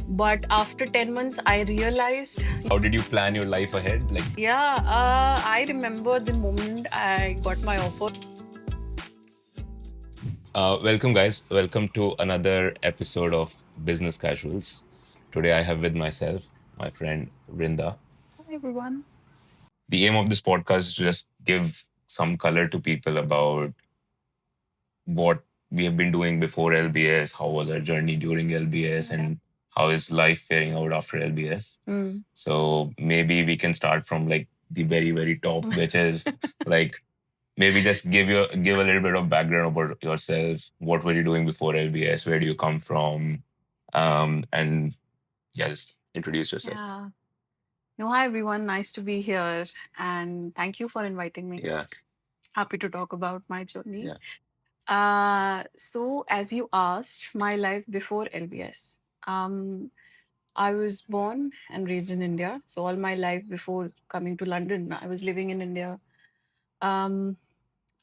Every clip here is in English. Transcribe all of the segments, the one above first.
But after 10 months, I realized, How did you plan your life ahead? I remember the moment I got my offer. Welcome, guys. Welcome to another episode of Business Casuals. Today, I have with myself my friend Vrinda. Hi, everyone. The aim of this podcast is to just give some color to people about what we have been doing before LBS, how was our journey during LBS, and how is life faring out after LBS. So maybe we can start from like the very, very top, which is like maybe just give a little bit of background about yourself. What were you doing before LBS? Where do you come from? And yeah, just introduce yourself. Yeah. No, hi, everyone. Nice to be here. And thank you for inviting me. Yeah. Happy to talk about my journey. Yeah. So, as you asked, my life before LBS. I was born and raised in India. So, all my life before coming to London, I was living in India. Um,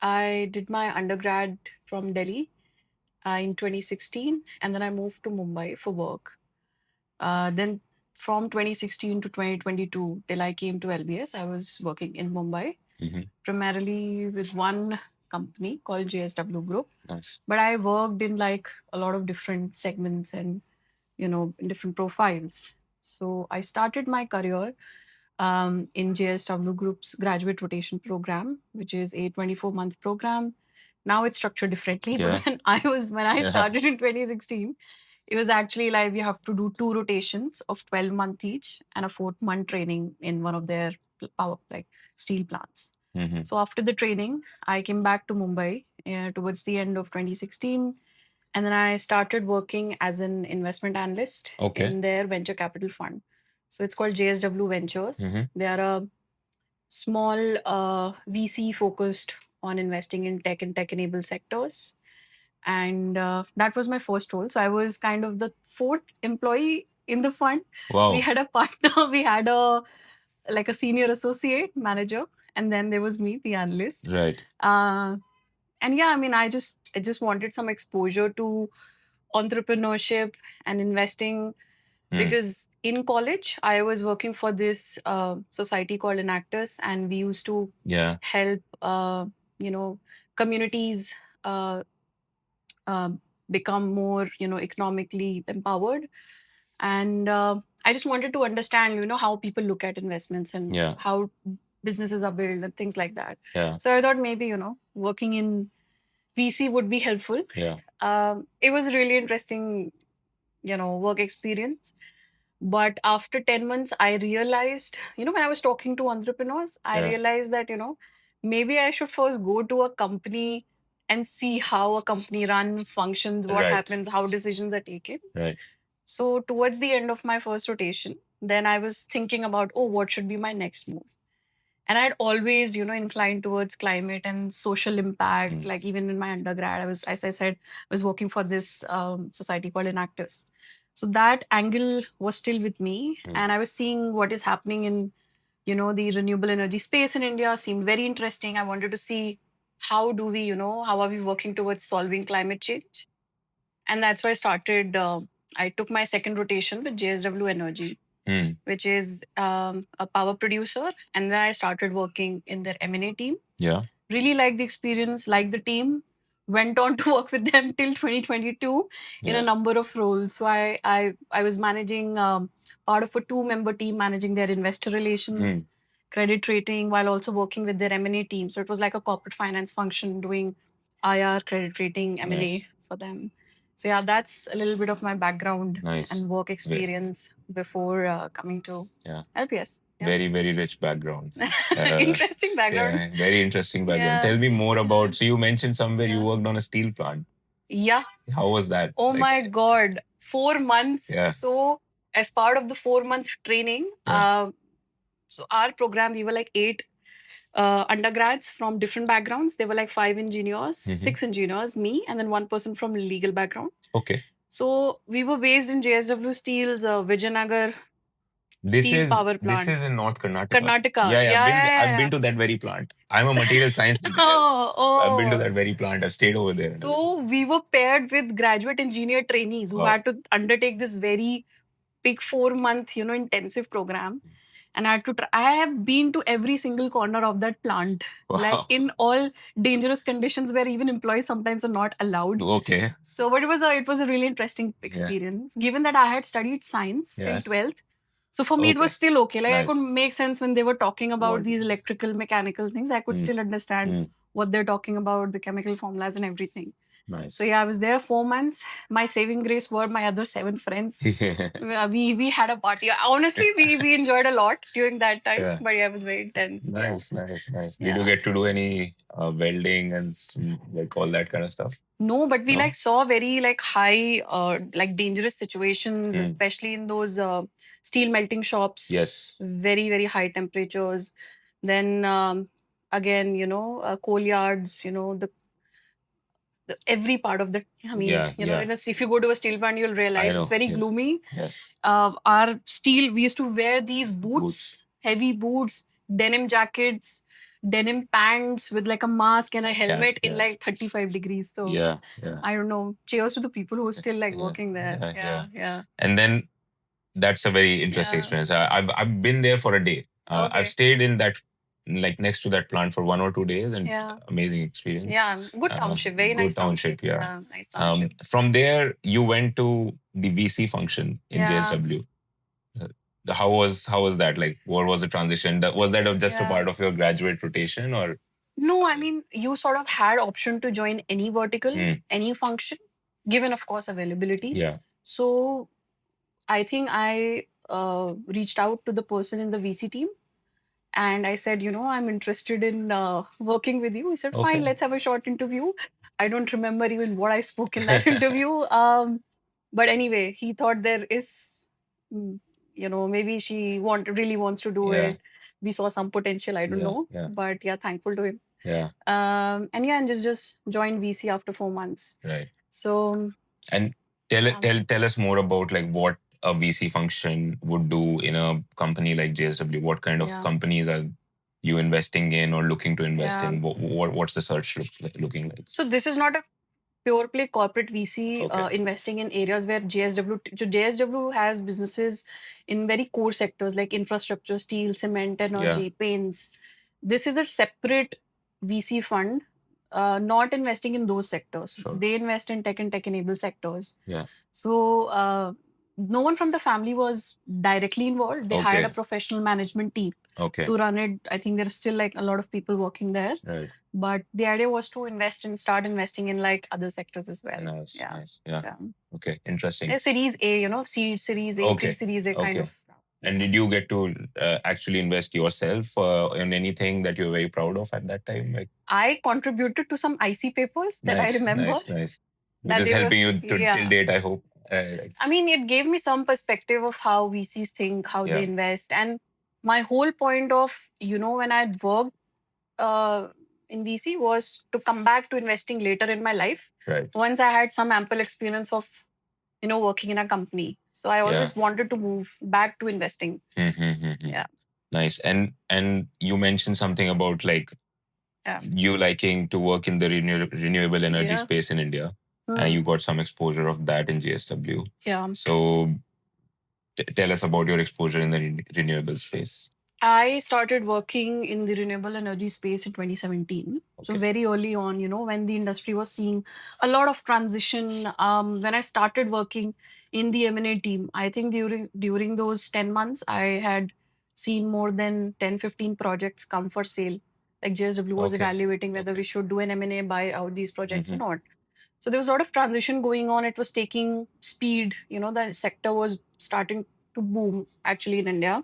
I did my undergrad from Delhi in 2016, and then I moved to Mumbai for work. Then from 2016 to 2022, till I came to LBS, I was working in Mumbai, primarily with one company called JSW Group. Nice. But I worked in like a lot of different segments and, in different profiles. So I started my career in JSW Group's graduate rotation program, which is a 24-month program. Now it's structured differently, Yeah. but when I started in 2016, it was actually like we have to do two rotations of 12 months each and a 4th month training in one of their power like steel plants. So after the training, I came back to Mumbai towards the end of 2016, and then I started working as an investment analyst in their venture capital fund. So it's called JSW Ventures. They are a small VC focused on investing in tech and tech enabled sectors. And that was my first role. So I was kind of the fourth employee in the fund. Wow. We had a partner, we had a senior associate manager, and then there was me, the analyst. Right. And yeah, I mean, I just wanted some exposure to entrepreneurship and investing because in college I was working for this society called Enactus, and we used to help communities uh, uh, become more economically empowered. And I just wanted to understand how people look at investments and how businesses are built and things like that. So I thought maybe working in VC would be helpful. It was a really interesting work experience. But after 10 months, I realized, when I was talking to entrepreneurs, I realized that, maybe I should first go to a company and see how a company run functions, what happens, how decisions are taken. Right. So towards the end of my first rotation, then I was thinking about, oh, what should be my next move? And I'd always, inclined towards climate and social impact. Like even in my undergrad, I was, as I said, I was working for this society called Enactus. So that angle was still with me, and I was seeing what is happening in, the renewable energy space in India. Seemed very interesting. I wanted to see how do we, how are we working towards solving climate change, and that's why I started. I took my second rotation with JSW Energy, which is a power producer. And then I started working in their M&A team. Yeah. Really liked the experience, liked the team. Went on to work with them till 2022 in a number of roles. So I was managing part of a 2-member team, managing their investor relations, credit rating, while also working with their M&A team. So it was like a corporate finance function doing IR, credit rating, M&A Nice. for them. So yeah, that's a little bit of my background Nice. and work experience before coming to LPS. Yeah. Very, very rich background. Interesting background. Yeah, very interesting background. Yeah. Tell me more about. So you mentioned somewhere you worked on a steel plant. Yeah. How was that? Oh my God. 4 months. Yeah. So as part of the 4-month training, so our program, we were like 8 undergrads from different backgrounds. They were like 5 engineers, 6 engineers, me, and then one person from legal background. Okay. So we were based in JSW Steel's Vijayanagar This steel is power plant. this is in North Karnataka. Karnataka. I've been to that very plant. I'm a material science engineer. So I've been to that very plant. I've stayed over there. So we were paired with graduate engineer trainees who had to undertake this very big 4 month, intensive program. And I had to try. I have been to every single corner of that plant, like Wow. in all dangerous conditions where even employees sometimes are not allowed. Okay. So, but it was a really interesting experience. Given that I had studied science till Yes. 12th, so for me it Okay. was still okay. Like I could Nice. make sense when they were talking about What? these electrical, mechanical things. I could Mm. still understand Mm. what they're talking about, the chemical formulas and everything. Nice. So yeah, I was there 4 months. My saving grace were my other 7 friends. We had a party. Honestly, we enjoyed a lot during that time. Yeah. But yeah, it was very intense. Yeah. Nice, nice, nice. Did you Yeah. get to do any welding and like all that kind of stuff? No, but we No? like saw very like high, like dangerous situations, Mm. especially in those steel melting shops. Yes. Very very high temperatures. Then again, coal yards. The every part of the. I mean, Yeah, yeah. if you go to a steel plant, you'll I realize it's know. very Yeah. gloomy. Yes. Our steel, we used to wear these boots, Boots. heavy boots, denim jackets, denim pants with like a mask and a helmet in Yeah. like 35 degrees. So Yeah, yeah. I don't know. Cheers to the people who are still like Yeah, working there. yeah, Yeah, yeah. And then that's a very interesting Yeah. experience. I've been there for a day. I've Okay. stayed in that like next to that plant for 1 or 2 days, and Yeah. amazing experience. Yeah. Good township. Very Good nice township. township, yeah. Yeah. Nice township. From there, you went to the VC function in Yeah. JSW. Uh, how was that? Like, what was the transition? Was that just a Yeah. part of your graduate rotation, or? No, I mean, you sort of had option to join any vertical, any function, given, of course, availability. Yeah. So I think I reached out to the person in the VC team and I said, I'm interested in working with you. He said, fine, Okay. let's have a short interview. I don't remember even what I spoke in that interview. But anyway, he thought there is, maybe she really wants to do Yeah. it. We saw some potential. I don't Yeah, know. yeah. But yeah, thankful to him. Yeah. And just joined VC after 4 months. Right. So And tell us more about like what a VC function would do in a company like JSW. What kind of companies are you investing in or looking to invest in? What's the search looking like? So this is not a pure play corporate VC investing in areas where JSW has businesses in very core sectors like infrastructure, steel, cement, energy, paints. This is a separate VC fund, not investing in those sectors. Sure. They invest in tech and tech enabled sectors. Yeah. So no one from the family was directly involved. They hired a professional management team to run it. I think there are still like a lot of people working there. Right. But the idea was to start investing in like other sectors as well. Nice, Yeah. nice. Yeah. Okay, interesting. A series A, seed series A, pre-series A kind of. And did you get to actually invest yourself in anything that you're very proud of at that time? Like, I contributed to some IC papers that I remember. Nice. Which is helping you to till date, I hope. I mean, it gave me some perspective of how VCs think, how they invest. And my whole point of, when I worked in VC was to come back to investing later in my life. Right. Once I had some ample experience of, working in a company. So I always wanted to move back to investing. Yeah. Nice. And you mentioned something about like you liking to work in the renewable energy space in India. And you got some exposure of that in JSW. Yeah. So tell us about your exposure in the renewable space. I started working in the renewable energy space in 2017. So very early on, when the industry was seeing a lot of transition. When I started working in the M&A team, I think during those 10 months, I had seen more than 10, 15 projects come for sale. Like JSW was evaluating whether we should do an M&A, buy out these projects or not. So there was a lot of transition going on. It was taking speed. The sector was starting to boom actually in India.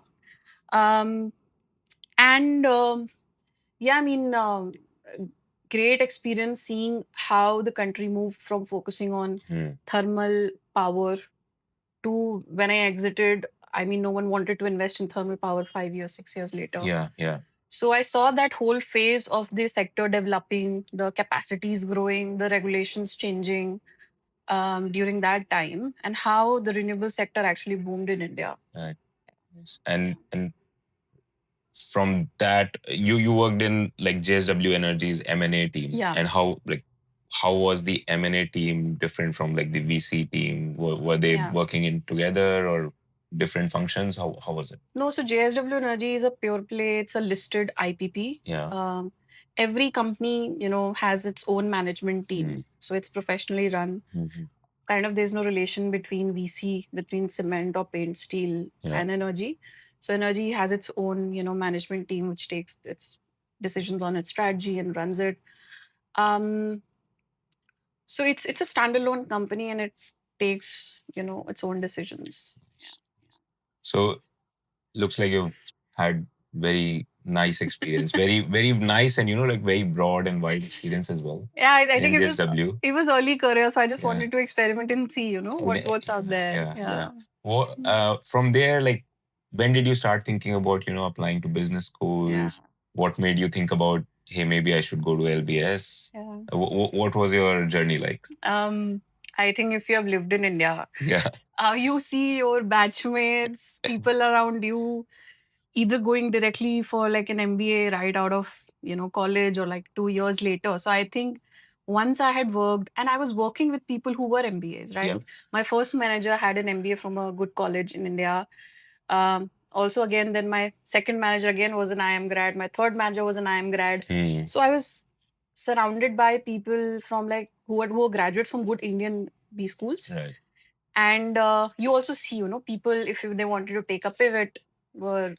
Great experience seeing how the country moved from focusing on thermal power to when I exited. I mean, no one wanted to invest in thermal power 5 years, 6 years later. Yeah. So I saw that whole phase of the sector developing, the capacities growing, the regulations changing during that time, and how the renewable sector actually boomed in India. Right. And from that, you worked in like JSW Energy's M&A team. Yeah. And how was the M&A team different from like the VC team? Were they working in together or? different functions? How was it? No, so JSW Energy is a pure play. It's a listed IPP. Yeah. Every company, has its own management team. Mm. So it's professionally run. Mm-hmm. Kind of there's no relation between VC, between cement or paint, steel, Yeah. and energy. So energy has its own, management team which takes its decisions on its strategy and runs it. Um, so it's a standalone company and it takes, its own decisions. So looks like you've had very nice experience, very very nice, and like very broad and wide experience as well Yeah, I think in it was JSW. it was early career, so I just Yeah. wanted to experiment and see, what's out there. Yeah, Yeah. yeah. Well, from there, like, when did you start thinking about applying to business schools? What made you think about, hey, maybe I should go to LBS? Yeah. What was your journey like? I think if you have lived in India, Yeah, you see your batchmates, people around you, either going directly for like an MBA right out of college or like 2 years later. So I think once I had worked and I was working with people who were MBAs, right? yeah. My first manager had an MBA from a good college in India. Also, again, then my second manager again was an IM grad. My third manager was an IM grad. Hmm. So I was surrounded by people from like who were graduates from good Indian B schools. Right. And you also see, people if they wanted to take a pivot were,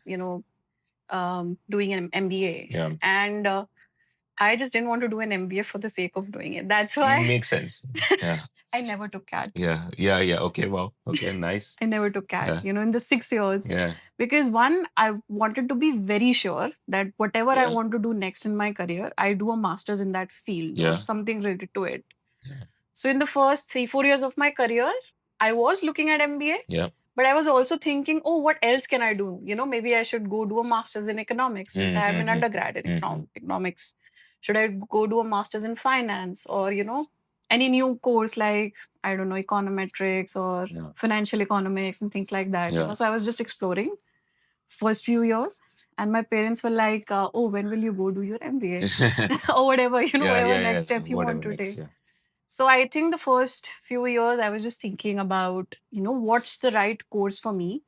doing an MBA. Yeah. And I just didn't want to do an MBA for the sake of doing it. That's why Makes sense. Yeah. I never took CAT. Yeah. Yeah. Yeah. Okay. Wow. Okay. Nice. I never took CAT, Yeah. in the 6 years. Yeah. Because one, I wanted to be very sure that whatever I Yeah. want to do next in my career, I do a master's in that field or Yeah. something related to it. Yeah. So in the first 3-4 years of my career, I was looking at MBA. Yeah. But I was also thinking, oh, what else can I do? Maybe I should go do a master's in economics since I am an undergrad in economics. Should I go do a master's in finance or, any new course like, I don't know, econometrics or Yeah. financial economics and things like that. Yeah. So I was just exploring first few years. And my parents were like, oh, when will you go do your MBA? Or whatever, Yeah. whatever Yeah. next Yeah. step you Whatever want to next. take. Yeah. So I think the first few years I was just thinking about, what's the right course for me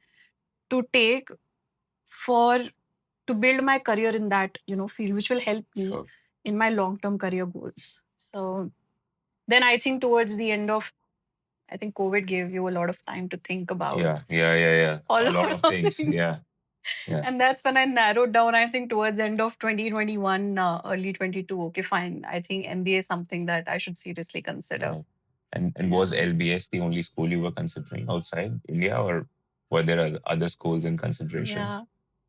to take for to build my career in that, field, which will help me Sure. in my long-term career goals. So then I think towards the end of, I think COVID gave you a lot of time to think about Yeah. Yeah. Yeah. Yeah. a A lot lot of of things. things. Yeah. Yeah. And that's when I narrowed down, I think towards end of 2021, early 22. Okay, fine. I think MBA is something that I should seriously consider. Right. And was LBS the only school you were considering outside India, or were there other schools in consideration? Yeah.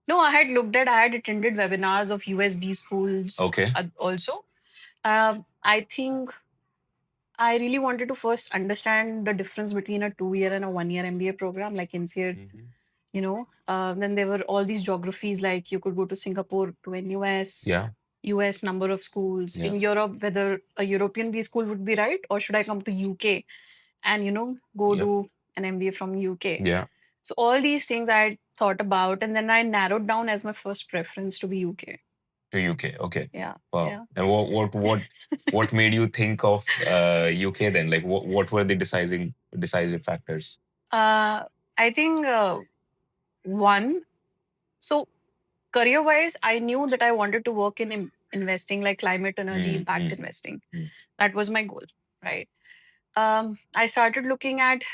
No, I had attended webinars of USB schools. Okay. Also. I think I really wanted to first understand the difference between a 2-year and a 1-year MBA program, like INSEAD. Then there were all these geographies, like you could go to Singapore to an US. Yeah. US number of schools. Yeah. In Europe, whether a European B school would be right, or should I come to UK and go Yep. do an MBA from UK? Yeah. So all these things I had thought about, and then I narrowed down as my first preference to be UK. To UK. Okay. Yeah. Wow. Yeah. And what made you think of UK then? Like what were the decisive factors? I think one. So career wise, I knew that I wanted to work in investing, like climate, energy, impact investing. That was my goal, right? I started looking at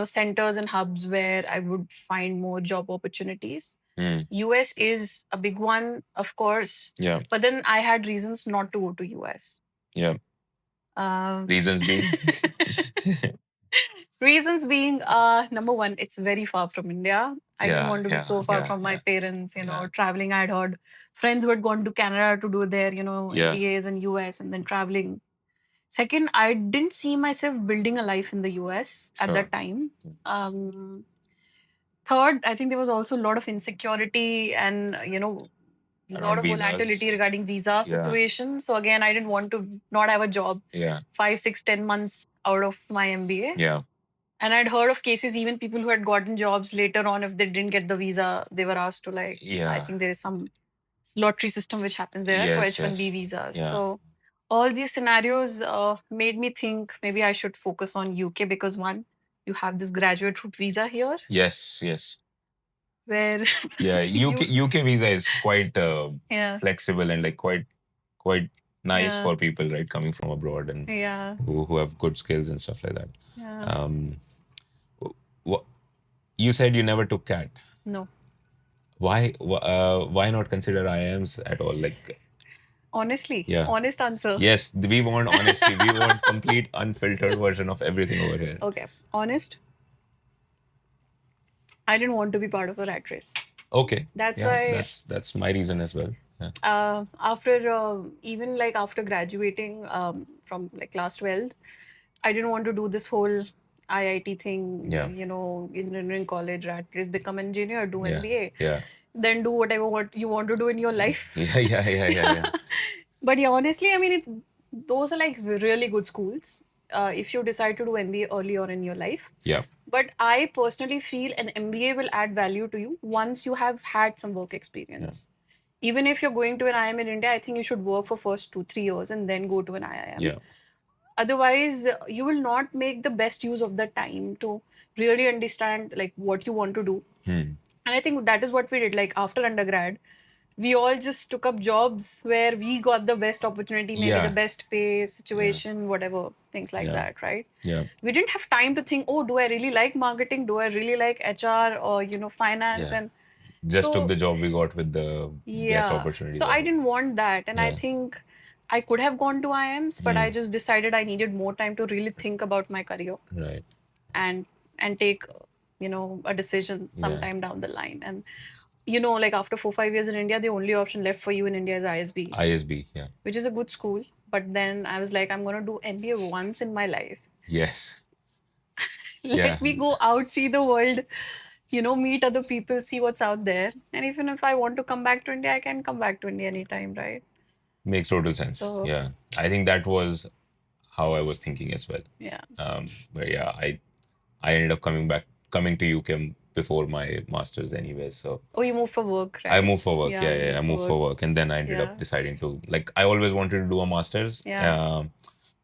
centers and hubs where I would find more job opportunities. US is a big one, of course. Yeah. But then I had reasons not to go to US. Yeah. Reasons being? Reasons being, number one, it's very far from India. I didn't want to be so far from my parents, traveling. I'd heard friends who had gone to Canada to do their, MBAs in US and then traveling. Second, I didn't see myself building a life in the US at that time. Third, I think there was also a lot of insecurity and, a lot of volatility regarding visa situation. So again, I didn't want to not have a job 5, 6, 10 months out of my MBA. Yeah. And I'd heard of cases, even people who had gotten jobs later on, if they didn't get the visa, they were asked to I think there is some lottery system which happens there for H1B visas. Yeah. So all these scenarios made me think maybe I should focus on UK because one, you have this graduate route visa here Yes, yes. where Yeah, you UK visa is quite yeah flexible and like quite nice yeah for people, right, coming from abroad and yeah who have good skills and stuff like that. yeah Um, wh- you said you never took CAT. no. Why not consider IIMs at all? Like, Honestly, yeah, honest answer. yes, we want honesty. We want complete unfiltered version of everything over here. Okay, honest. I didn't want to be part of a rat race. Okay, That's yeah, why that's my reason as well. Yeah, after even like after graduating from like class 12th, I didn't want to do this whole IIT thing, yeah, engineering college, rat race, become engineer, do yeah, MBA, yeah, then do whatever what you want to do in your life. yeah, yeah, yeah, yeah, yeah. But yeah, honestly, I mean, those are like really good schools if you decide to do MBA early on in your life. Yeah. But I personally feel an MBA will add value to you once you have had some work experience. Even if you're going to an IIM in India, I think you should work for first 2 3 years and then go to an IIM. Yeah. Otherwise, you will not make the best use of the time to really understand like what you want to do. Hmm. And I think that is what we did. Like after undergrad, we all just took up jobs where we got the best opportunity, maybe the Yeah. best pay Yeah. situation, whatever, things like Yeah. that, right? Yeah. We didn't have time to think, oh, do I really like marketing? Do I really like HR or, finance? Yeah. And Just took so, the job we got with the best yeah. opportunities So I ahead. didn't want that. And I Yeah. think I could have gone to IIMs, but I Hmm. just decided I needed more time to really think about my career Right. and take, a decision Yeah. sometime down the line. And like after 4 5 years in India, the only option left for you in India is ISB, ISB. Yeah. which is a good school. But then I was like, I'm gonna do MBA once in my life. Yes. Yeah. Let me go out, see the world, meet other people, see what's out there. And even if I want to come back to India, I can come back to India anytime, right? Makes total sense. So Yeah. I think that was how I was thinking as well. yeah. But yeah, I ended up coming to UK before my master's anyway. So Oh, you moved for work, I right? moved for work. Yeah, Yeah, you yeah, I moved for moved work. for work, and then I ended up Yeah. deciding to like I always wanted to do a master's. Yeah.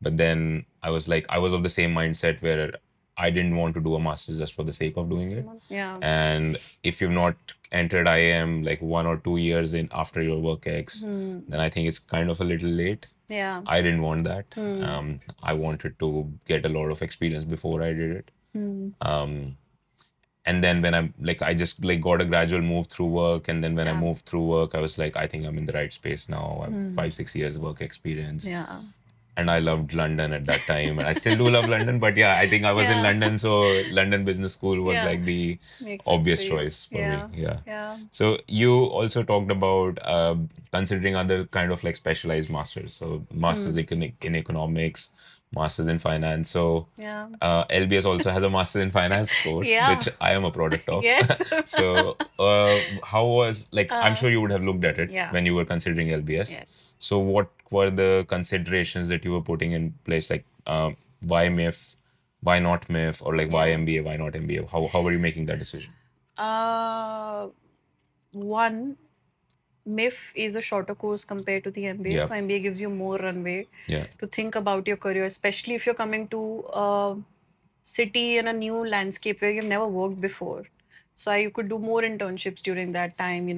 But then I was like I was of the same mindset where I didn't want to do a master's just for the sake of doing it. Yeah. And if you've not entered IIM like 1 or 2 years in after your work ex, then I think it's kind of a little late. Yeah. I didn't want that. Hmm. I wanted to get a lot of experience before I did it. Hmm. Um, and then when I'm like I just like got a gradual move through work, and then when I Yeah. moved through work I was like I think I'm in the right space now. I have Hmm. 5 6 years work experience, Yeah. and I loved London at that time, and I still do love London. But yeah, I think I was in Yeah. London, so London Business School was Yeah. like the Makes sense for obvious you. choice for me. Yeah. Yeah. Yeah. So you also talked about considering other kind of like specialized masters. So masters in economics, masters in finance. So Yeah. LBS also has a masters in finance course, Yeah. which I am a product of. Yes. So how was like I'm sure you would have looked at it Yeah. when you were considering LBS. Yes. So what were the considerations that you were putting in place? Like why MIF, why not MIF, or like why Yeah. MBA, why not MBA? How were you making that decision? One, MIF is a shorter course compared to the MBA. Yeah. So MBA gives you more runway Yeah. to think about your career, especially if you're coming to a city and a new landscape where you've never worked before. So you could do more internships during that time,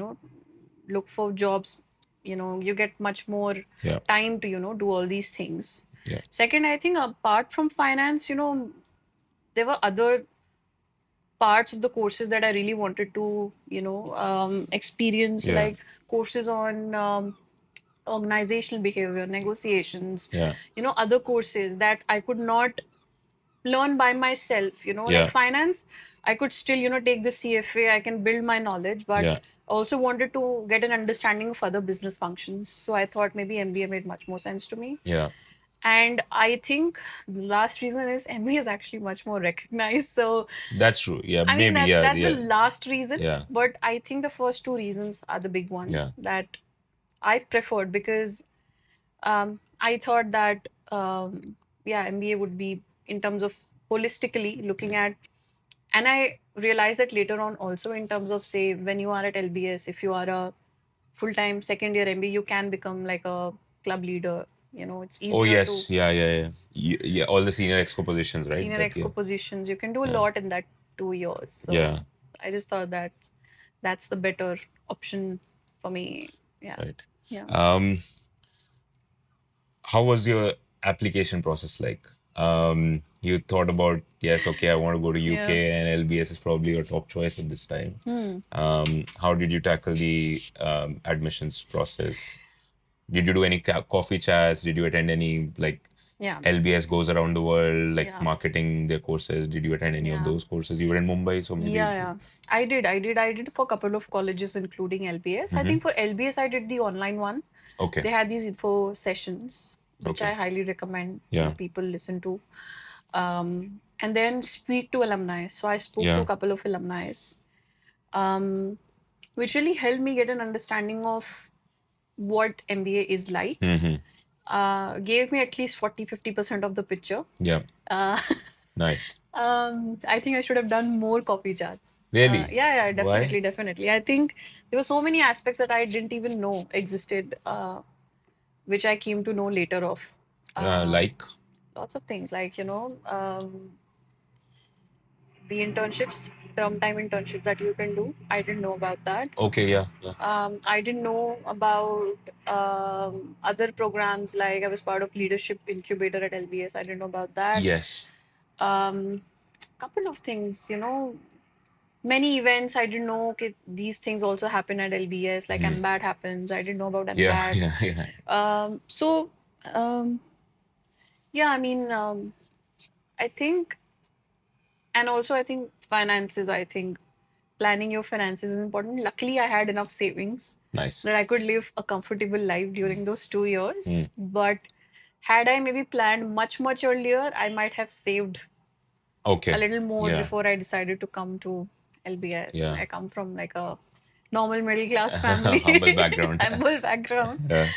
look for jobs, you get much more Yeah. time to, do all these things. Yeah. Second, I think apart from finance, there were other parts of the courses that I really wanted to, experience, Yeah. like courses on organizational behavior, negotiations, Yeah. other courses that I could not learn by myself, like Yeah. finance. I could still, take the CFA, I can build my knowledge, but Yeah. also wanted to get an understanding of other business functions. So I thought maybe MBA made much more sense to me. Yeah. And I think the last reason is MBA is actually much more recognized. So That's true. Yeah. I mean, Maybe. that's Yeah. that's the Yeah. last reason. Yeah. But I think the first two reasons are the big Yeah. ones that I preferred because I thought that yeah, MBA would be in terms of holistically looking at, and I realized that later on also in terms of say when you are at LBS, if you are a full-time second year MBA, you can become like a club leader, It's Oh easier to yes, yeah, yeah, yeah. Yeah, all the senior exco positions, right? senior That exco yeah, positions. You can do a yeah, lot in that 2 years. So yeah, I just thought that that's the better option for me. Yeah. right. Yeah. Um, how was your application process like? You thought about, yes, okay, I want to go to Yeah. UK and LBS is probably your top choice at this time. Hmm. How did you tackle the admissions process? Did you do any coffee chats? Did you attend any like Yeah. LBS goes around the world, like Yeah. marketing their courses? Did you attend any of Yeah. those courses? You were in Mumbai, so maybe. Yeah, yeah. I did for a couple of colleges, including LBS. I Mm-hmm. think for LBS, I did the online one. Okay. They had these info sessions, which Okay. I highly recommend, Yeah. people listen to. And then speak to alumni. So I spoke to a Yeah. couple of alumni, um, which really helped me get an understanding of what MBA is like. Mm-hmm. Gave me at least 40-50% of the picture. Yeah. Uh, Nice. I think I should have done more coffee chats. Really? Yeah, Why? definitely, definitely. I think there were so many aspects that I didn't even know existed, which I came to know later of. Like? Lots of things like, the internships, term time internships that you can do. I didn't know about that. Okay. Yeah. Yeah. I didn't know about other programs, like I was part of leadership incubator at LBS. I didn't know about that. Yes. Um, Couple of things, many events I didn't know. Okay, these things also happen at LBS, like Hmm. MBAT happens. I didn't know about Yeah. MBAT. Yeah. Yeah. So yeah, I mean, I think, and also I think finances. I think planning your finances is important. Luckily, I had enough savings Nice. that I could live a comfortable life during those 2 years. Hmm. But had I maybe planned much, much earlier, I might have saved a Okay. little more Yeah. before I decided to come to LBS. Yeah. I come from like a normal middle class family, Humble background. humble background. Yeah.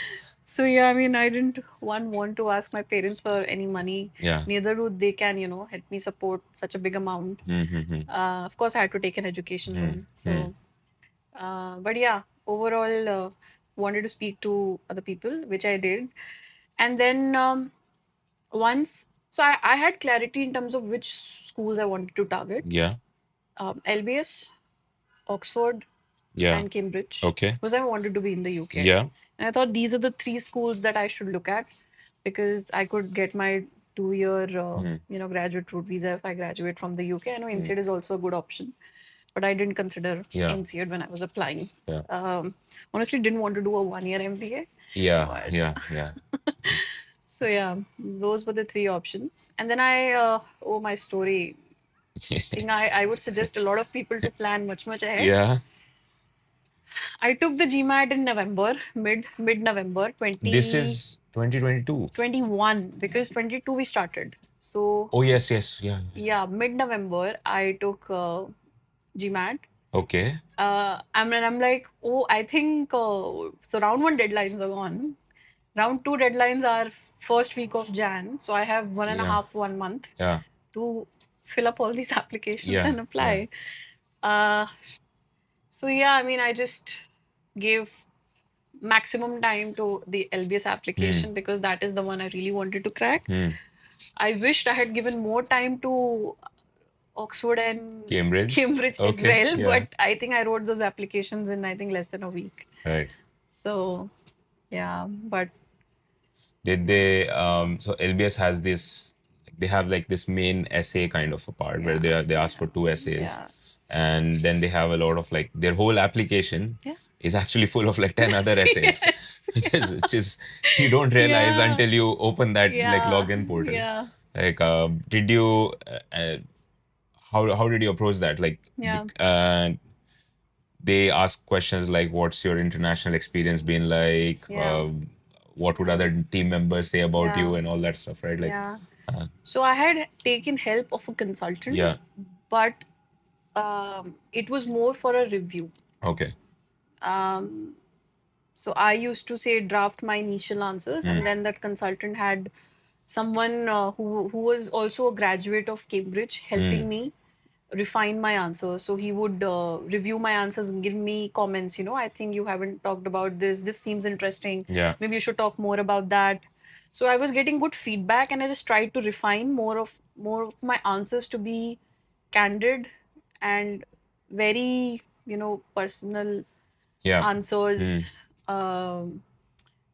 So yeah, I mean, I didn't want to ask my parents for any money. Yeah. Neither do they can, help me support such a big amount. Mm-hmm. Of course, I had to take an education loan. Hmm. So, but yeah, overall, wanted to speak to other people, which I did. And then once, so I had clarity in terms of which schools I wanted to target. Yeah. LBS, Oxford, Yeah. and Cambridge, Okay. because I wanted to be in the UK. Yeah. And I thought these are the three schools that I should look at because I could get my 2 year, Hmm. graduate route visa if I graduate from the UK. I know Hmm. INSEAD is also a good option, but I didn't consider Yeah. INSEAD when I was applying. Yeah. Honestly, didn't want to do a 1 year MBA. Yeah. But Yeah. Yeah. so yeah, those were the three options. And then oh, my story. I think I would suggest a lot of people to plan much, much ahead. Yeah. I took the GMAT in November, mid November This 2021, is 2022. because 22 we started. So Oh yes, yes. Yeah. Yeah. yeah, mid November I took GMAT. Okay. I'm like, oh, I think so. Round one deadlines are gone. Round two deadlines are first week of Jan. So I have one and a Yeah. half, 1 month Yeah. to fill up all these applications Yeah. and apply. Uh, so yeah, I mean, I just gave maximum time to the LBS application because that is the one I really wanted to crack. Hmm. I wished I had given more time to Oxford and Cambridge. Cambridge as Okay. well, Yeah. but I think I wrote those applications in I think less than a week. Right. So yeah, but Did they so LBS has this, they have like this main essay kind of a part where yeah, they ask for two essays, yeah, and then they have a lot of like their whole application yeah. is actually full of like 10 other essays, Yes, which is you don't realize yeah, until you open that like yeah, login portal. yeah, Like did you how did you approach that? Like yeah, they ask questions like, what's your international experience been like? yeah, What would other team members say about yeah, you and all that stuff, right? Like, yeah. uh, So I had taken help of a consultant, yeah, but it was more for a review. okay, Um, so I used to say draft my initial answers, and then that consultant had someone who was also a graduate of Cambridge helping me refine my answers. So he would review my answers and give me comments. I think you haven't talked about this. This seems interesting. yeah, Maybe you should talk more about that. So I was getting good feedback, and I just tried to refine more of my answers to be candid and very, personal Yeah. answers, Hmm. um,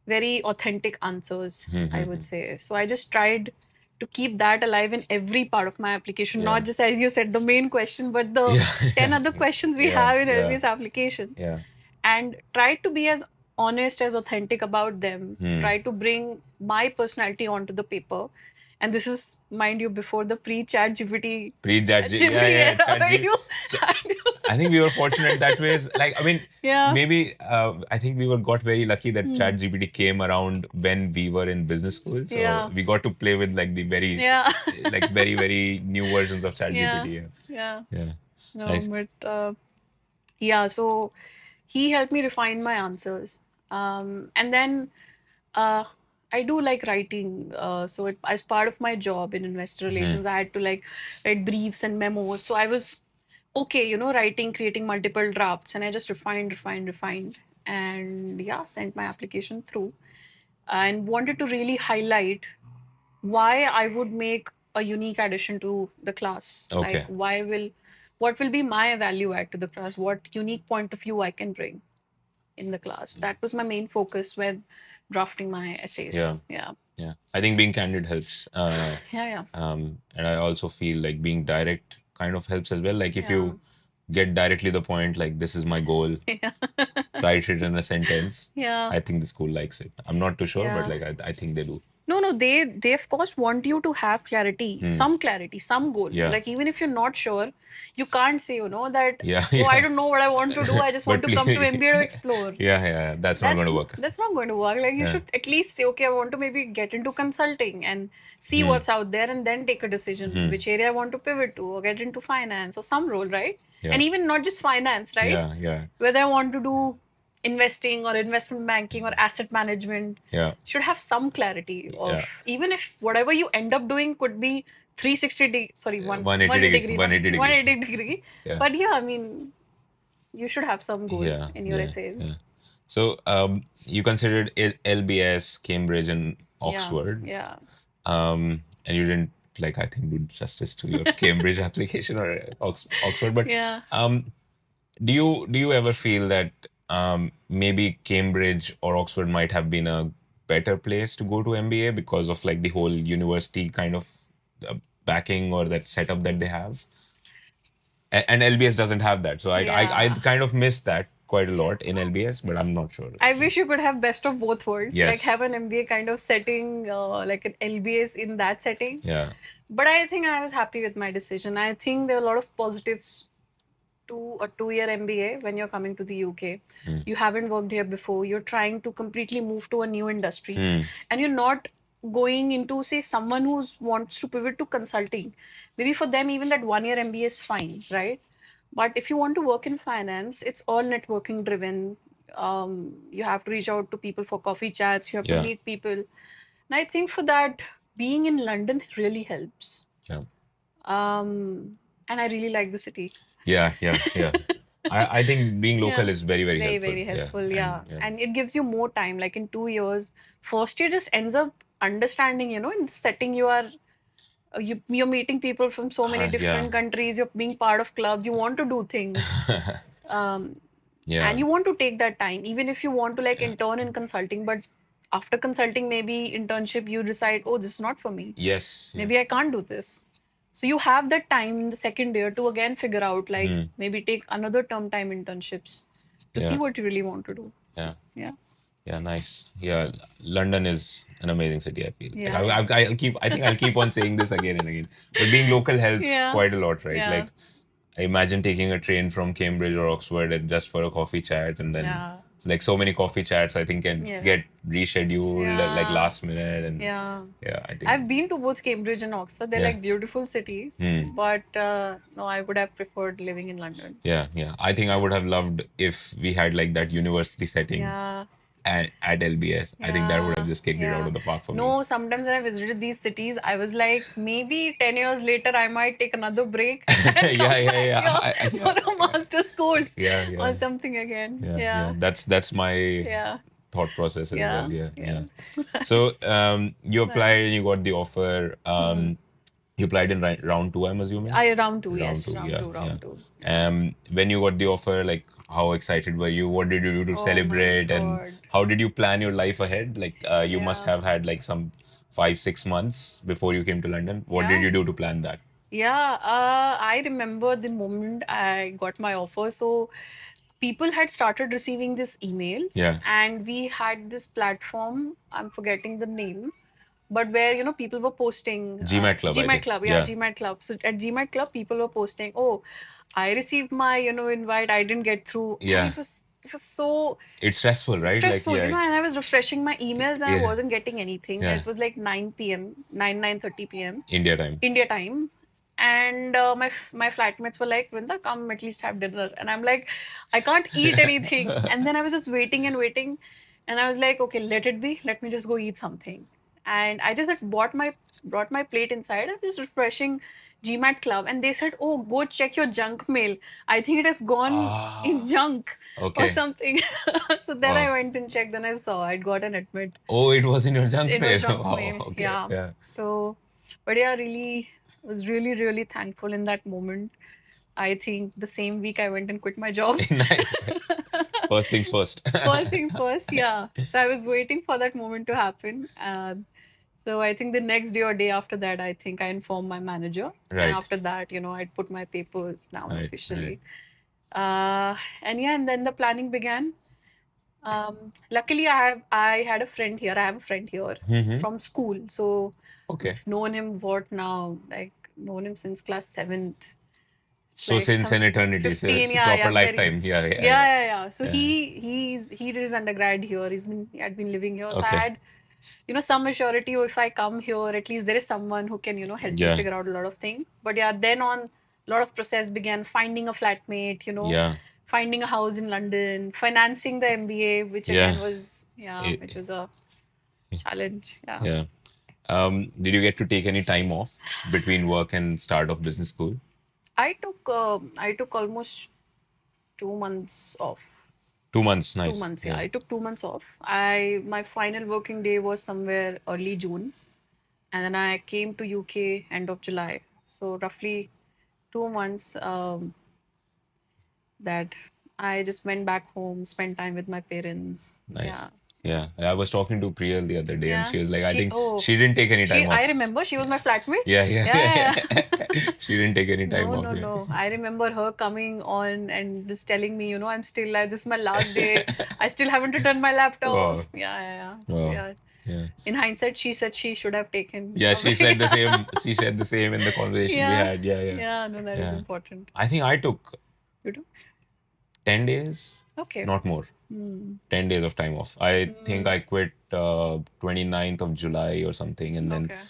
very authentic answers, Hmm. I Hmm. would say. So I just tried to keep that alive in every part of my application, Yeah. not just as you said, the main question, but the Yeah. 10 other questions we Yeah. have in Yeah. LBS applications, Yeah. and try to be as honest, as authentic about them, Hmm. try to bring my personality onto the paper. And this is, mind you, before the pre-chat GPT, Pre-chat, yeah, GPT yeah, era, chat. where you, So I think we were fortunate that ways. Like, I mean, yeah, maybe I think we were got very lucky that hmm, ChatGPT came around when we were in business school. So yeah, we got to play with like the yeah, like very, very new versions of yeah, ChatGPT. Yeah. yeah. Yeah. No, Nice. but yeah, so he helped me refine my answers. And then uh, I do like writing. So as part of my job in investor Hmm. relations, I had to like write briefs and memos. So I was okay, writing, creating multiple drafts, and I just refined, and yeah, sent my application through, and wanted to really highlight why I would make a unique addition to the class. Like, Okay. what will be my value add to the class? What unique point of view I can bring in the class? That was my main focus when drafting my essays. Yeah. Yeah, Yeah. I think being candid helps. yeah, And I also feel like being direct kind of helps as well. Like if yeah, you get directly the point, like this is my goal, yeah, write it in a sentence. yeah, I think the school likes it. I'm not too sure, but yeah. like I think they do. No, no, they of course want you to have Hmm. clarity, some goal. Yeah. Like even if you're not sure, you can't say, that, Yeah. oh, I Yeah. don't know what I want to do. I just want But to come to please, MBA to explore. yeah, yeah, that's not going That's to work. that's not going to work. Like you Yeah. should at least say, okay, I want to maybe get into consulting and see Hmm. what's out there, and then take a decision Hmm. which area I want to pivot to, or get into finance or some role, right? Yeah. And even not just finance, right? Yeah. Yeah. Whether I want to do investing or investment banking or asset management, Yeah. should have some clarity of, Yeah. even if whatever you end up doing could be 360 sorry, 180 180 degree. degree, not 180 degree. 180 degree. Yeah. But yeah, I mean, you should have some goal Yeah. in your Yeah. essays. Yeah. So you considered LBS, Cambridge, and Yeah, Oxford. yeah. And you didn't like I think do justice to your Cambridge application or Oxford, but Yeah. um, do you ever feel that maybe Cambridge or Oxford might have been a better place to go to MBA because of like the whole university kind of uh, backing or that setup that they have? And LBS doesn't have that, so I Yeah. kind of miss that quite a lot in LBS, but I'm not sure. I wish you could have best of both worlds, like Yes. have an MBA kind of setting, like an LBS in that setting. Yeah. But I think I was happy with my decision. I think there are a lot of positives to a 2 year MBA when you're coming to the UK. Hmm. You haven't worked here before. You're trying to completely move to a new industry, Hmm. and you're not going into, say, someone who wants to pivot to consulting. Maybe for them, even that 1 year MBA is fine, right? But if you want to work in finance, it's all networking driven. You have to reach out to people for coffee chats. You have to Yeah. meet people. And I think for that, being in London really helps. Yeah. And I really like the city. Yeah. Yeah. Yeah. I think being local Yeah. is very, very Very, helpful. very Yeah. helpful. And Yeah. And it gives you more time. Like in 2 years, first year just ends up understanding, in the setting you are. You're meeting people from so many yeah. different countries. You're being part of clubs. You want to do things. Um, and Yeah. you want to take that time, even if you want to like Yeah. intern in consulting. But after consulting, maybe internship, you decide, oh, this is not for me. Yes. Yeah. Maybe I can't do this. So you have that time in the second year to again figure out, like Hmm. maybe take another term time internships to see Yeah. what you really want to do. Yeah. Yeah. Yeah. Nice. Yeah. London is an amazing city, I feel. Like Yeah. I think I'll keep on saying this again and again. But being local helps Yeah. quite a lot, right? Yeah. Like I imagine taking a train from Cambridge or Oxford and just for a coffee chat, and then Yeah. like so many coffee chats I think can Yeah. get rescheduled like Yeah. last minute, and Yeah. I think I've been to both Cambridge and Oxford. They're Yeah. like beautiful cities, Hmm. but no, I would have preferred living in London. Yeah, yeah. I think I would have loved if we had like that university setting Yeah. at LBS. I think that would have Yeah. just kicked it out Yeah. of the park for me. No, sometimes when I visited these cities, I was like, maybe 10 years later, I might take another break and come Yeah, yeah, back yeah. here for a master's course Yeah, yeah. or something again. Yeah, Yeah. yeah. That's my Yeah. thought process as well. Yeah, Yeah, yeah. yeah. So Nice. you applied Nice. and you got the offer. Hmm. You applied in round two, I'm assuming. I round two, Round yes, two, yeah, yeah. round two. Yeah. When you got the offer, like how excited were you? What did you do to Oh my celebrate? And God. how did you plan your life ahead? Like you must Yeah. have had like some 5, 6 months before you came to London. What did Yeah. you do to plan that? Yeah. I remember the moment I got my offer. So people had started receiving these emails, Yeah, and we had this platform. I'm forgetting the name, but where people were posting GMAT Club, I GMAT think. Club, yeah, Yeah, GMAT Club. So at GMAT Club, people were posting, "Oh, I received my invite. I didn't get through," and yeah. it was so It's stressful, right? Like, stressful, yeah, and I was refreshing my emails and I yeah, wasn't getting anything. And yeah. it was like 9 p.m., 9:30 p.m. India time. India time. And my flatmates were like, Vrinda, come at least have dinner. And I'm like, I can't eat anything. And then I was just waiting and waiting. And I was like, okay, let it be. Let me just go eat something. And I just had brought my plate inside. I was just refreshing GMAT Club. And they said, oh, go check your junk mail. I think it has gone in Ah, junk or okay. something. So then I Wow. went and checked. Then I saw I'd got an admit. Oh, it was in your junk It was mail. junk Wow. mail. Okay. Yeah. Yeah. So, but yeah, really was really, really thankful in that moment. I think the same week I went and quit my job. Nice. First things first. First things first, yeah. So I was waiting for that moment to happen. So I think the next day or day after that, I think I informed my manager. And Right. after that, I'd put my papers down Right. Right. officially. And yeah, and then the planning began. Luckily, I had a friend here. I have a friend here Mm-hmm. from school. So Okay. I've known him what now? Like known him since class seventh. It's So like since some an eternity, so 15. it's a Yeah, proper yeah, very. lifetime. Yeah. Yeah. Yeah, Yeah. yeah, yeah. So Yeah. he did his undergrad here. He had been living here. So I Okay. had some assurity. Oh, if I come here, at least there is someone who can help me Yeah. figure out a lot of things. But yeah, then on a lot of process began finding a flatmate. Yeah. Finding a house in London, financing the MBA, which Yeah. again was which It, was a challenge. Yeah. yeah. Did you get to take any time off between work and start of business school? I took almost 2 months off. 2 months. Two Nice. months, yeah. Yeah. I took 2 months off. My final working day was somewhere early June, and then I came to UK end of July. So roughly 2 months that I just went back home, spent time with my parents. Nice. Yeah. Yeah. Yeah. I was talking to Priyal the other day and Yeah. she was like, I She think oh she didn't take any time I off. remember she was my flatmate. Yeah. Yeah. Yeah, Yeah. yeah, Yeah. yeah. She didn't take any time No, off. no, no. I remember her coming on and just telling me, I'm still like, this is my last day. Yeah. I still haven't returned my laptop. Oh. Yeah, yeah, yeah. So Oh. yeah. Yeah. In hindsight, she said she should have taken Yeah, a she break. said the same. She said the same in the conversation we Yeah. had. Yeah, yeah, Yeah, no, that is yeah. important. I think I took You do? 10 days, Okay. not more. Hmm. 10 days of time off. I think Hmm. I quit 29th of July or something, and then Okay.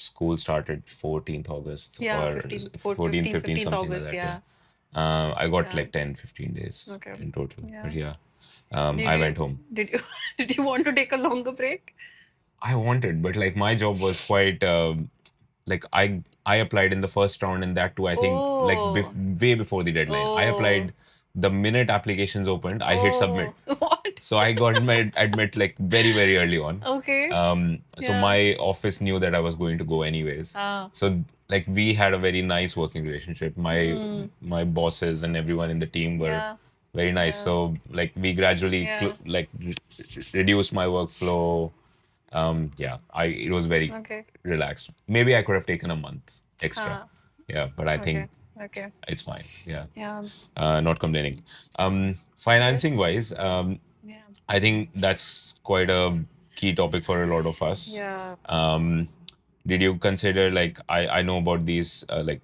school started 14th August Yeah, or 15, 15, 15th something like August. that. Yeah. Yeah. I got Yeah. like 10, 15 days Okay. in total. But Yeah. yeah, Did I you went home. did you did you want to take a longer break? I wanted, but like my job was quite like I applied in the first round, and that too I think like Oh. way before the deadline. I Oh. applied the minute applications opened, I hit submit. Oh. What? So I got my admit like very, very early on. Okay. So Yeah. my office knew that I was going to go anyways. Ah. So like we had a very nice working relationship. My Hmm. my bosses and everyone in the team were Yeah. very nice. Yeah. So like we gradually Yeah. reduced my workflow. Yeah, I it was very Okay. relaxed. Maybe I could have taken a month extra. Ah. Yeah, but I Okay. think Okay. it's fine. Yeah, Yeah. not complaining. Yeah. Good. Financing wise, Yeah. I think that's quite a key topic for a lot of us. Yeah. Um, did you consider like I know about these like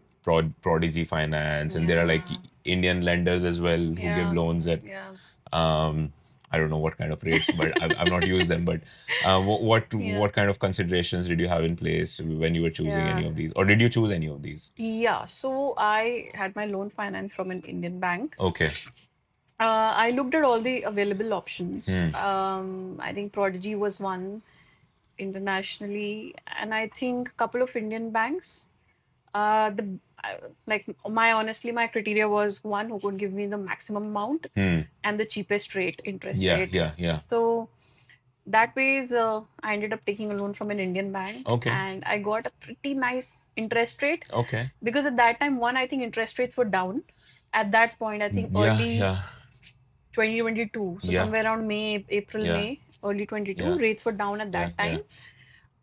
Prodigy Finance, and there are like Yeah. Indian lenders as well who give Yeah. loans at Yeah. I don't know what kind of rates, but I've not used them. But Yeah. what kind of considerations did you have in place when you were choosing any Yeah. of these, or did you choose any of these? Yeah. So I had my loan finance from an Indian bank. Okay. I looked at all the available options. Hmm. I think Prodigy was one internationally, and I think a couple of Indian banks. The like my honestly, my criteria was one who could give me the maximum amount Hmm. and the cheapest interest Yeah. rate. Yeah. Yeah. So that ways, I ended up taking a loan from an Indian bank, Okay. and I got a pretty nice interest rate Okay. because at that time, one, I think interest rates were down. At that point, I think Yeah. early Yeah. 2022, so Yeah. somewhere around April, Yeah. May, early 22, Yeah. rates were down at Yeah. that Yeah.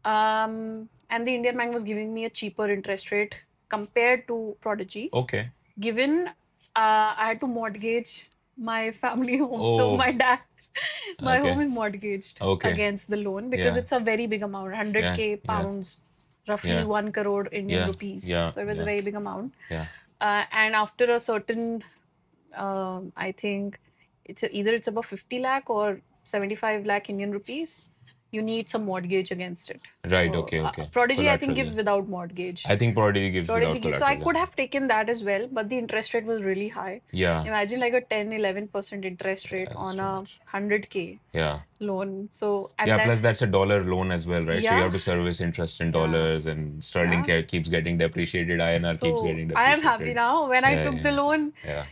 time. And the Indian bank was giving me a cheaper interest rate compared to Prodigy. Okay. Given I had to mortgage my family home, so Oh. my dad, my home Okay. is mortgaged Okay. against the loan because Yeah. it's a very big amount, Yeah. 100K Yeah. pounds, roughly Yeah. 1 crore Indian Yeah. rupees. Yeah. So it was a Yeah. very big amount. Yeah. And after a certain, I think either it's about 50 lakh or 75 lakh Indian rupees, you need some mortgage against it. Right. So Okay. Okay. Prodigy, I think, Collateral. gives Yeah. without mortgage. I think Prodigy gives Prodigy without gives. So I collateral. Yeah. could have taken that as well, but the interest rate was really high. Yeah. Imagine like a 10-11% interest rate That's on too a much. 100K Yeah. loan. So, and Yeah. then, Plus, that's a dollar loan as well, right? So you yeah, have to service interest in yeah, dollars, and sterling yeah. keeps getting depreciated. INR keeps So getting I am happy depreciated. now. When I Yeah. took the Yeah. loan, Yeah.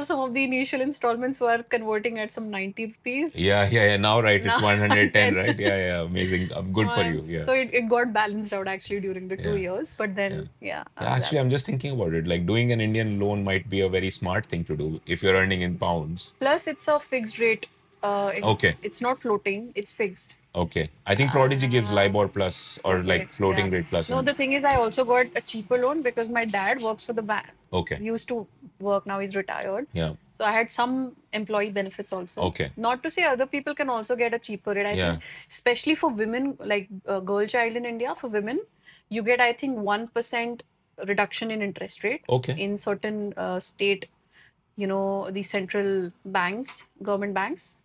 some of the initial installments were converting at some 90 rupees. Yeah. Yeah. Yeah. Now, right? It's Now 110, 110. right? Yeah. Yeah. Amazing. So Good for you. Yeah. it got balanced out actually during the two Yeah. years. But Yeah. then, yeah, I Yeah, was actually, I'm happy. just thinking about it. Like doing an Indian loan might be a very smart thing to do if you're earning in pounds. Plus, it's a fixed rate. Okay, It's not floating, it's fixed. okay. I think Prodigy gives Uh, LIBOR plus or okay, like yeah. floating rate plus No, and the thing is, I also got a cheaper loan because my dad works for the bank. okay. He used to work, now he's retired. Yeah. So I had some employee benefits also. Okay. Not to say other people can also get a cheaper rate. I Yeah. think, especially for women, like a girl child in India, for women, you get, I think, 1% reduction in interest rate Okay. in certain state, the central banks, government banks.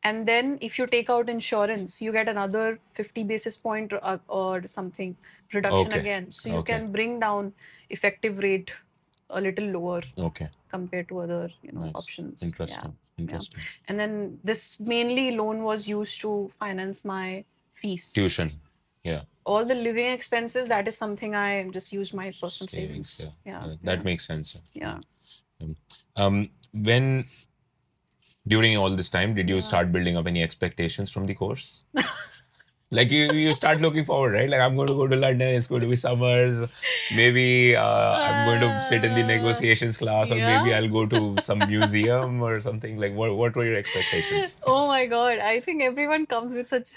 And then if you take out insurance, you get another 50 basis point or something reduction Okay. again. So you Okay. can bring down effective rate a little lower Okay. compared to other, Nice. options. Yeah. Interesting. Yeah. Interesting. And then this mainly loan was used to finance my fees. Tuition. Yeah. All the living expenses, that is something I just used my personal Savings. Yeah. savings. Yeah. Yeah. Yeah. That makes sense. Yeah. When during all this time, did you Yeah. start building up any expectations from the course? Like you start looking forward, right? Like I'm going to go to London. It's going to be summers. Maybe I'm going to sit in the negotiations class, or maybe Yeah. I'll go to some museum or something. Like what were your expectations? Oh my God. I think everyone comes with such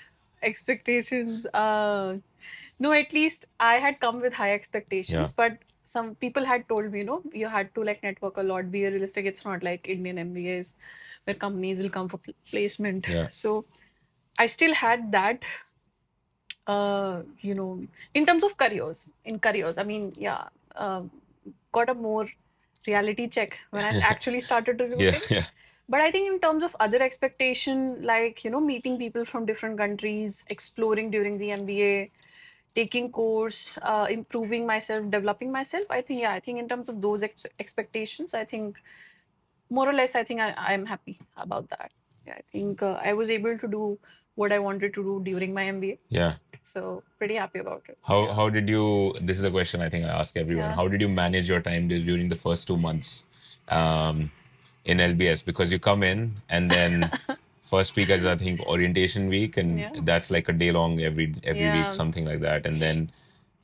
expectations. No, at least I had come with high Yeah, expectations, but some people had told me, you had to like network a lot, be realistic. It's not like Indian MBAs where companies will come for placement. yeah, So I still had that, in terms of careers, I mean, yeah, got a more reality check when I actually started yeah, recruiting. yeah, But I think in terms of other expectation, like, meeting people from different countries, exploring during the MBA, taking course, improving myself, developing myself, I think, yeah, I think in terms of those expectations, I think more or less, I think I'm happy about that. Yeah, I think I was able to do what I wanted to do during my MBA. yeah. So pretty happy about it. How did you? This is a question I think I ask everyone. Yeah. How did you manage your time during the first 2 months in LBS? Because you come in and then first week is I think orientation week, and Yeah. that's like a day long every week, Yeah. something like that. And then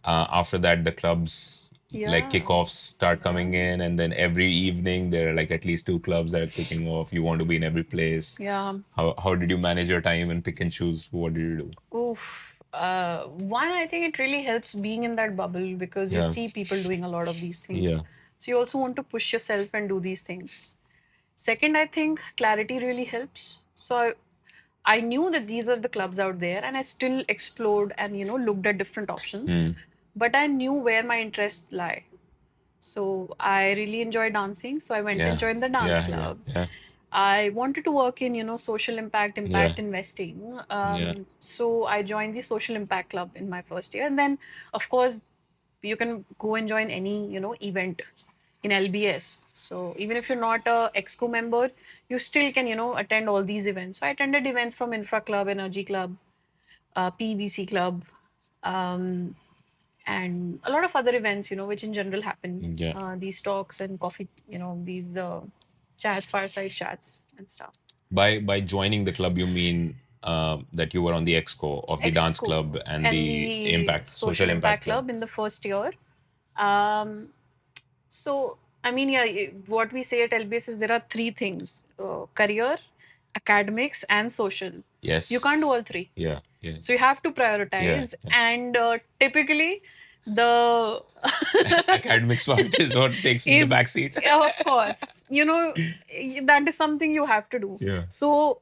after that, the clubs like Yeah. kickoffs start coming in, and then every evening there are like at least two clubs that are kicking off. You want to be in every place. Yeah. How did you manage your time and pick and choose? What did you do? Oof. One, I think it really helps being in that bubble because you Yeah, see people doing a lot of these things. yeah, So you also want to push yourself and do these things. Second, I think clarity really helps. So I knew that these are the clubs out there and I still explored and, looked at different options. mm, But I knew where my interests lie. So I really enjoy dancing. So I went and yeah, joined the dance yeah, yeah, club. yeah, I wanted to work in, social yeah, impact investing. yeah. So I joined the social impact club in my first year. And then, of course, you can go and join any, event in LBS. So even if you're not a exco member, you still can, attend all these events. So I attended events from Infra Club, Energy Club, PVC Club, um, and a lot of other events, which in general happen. Yeah. These talks and coffee, these chats, fireside chats and stuff. By joining the club, you mean that you were on the exco of the dance Exco club and and the the impact social Social impact Impact club. Club in the first year. Um, so, I mean, yeah, what we say at LBS is there are three things: career, academics, and social. Yes. You can't do all three. Yeah. Yeah. So you have to prioritize. And typically, the Academics part is what takes the is, back seat. yeah, of course, that is something you have to do. Yeah. So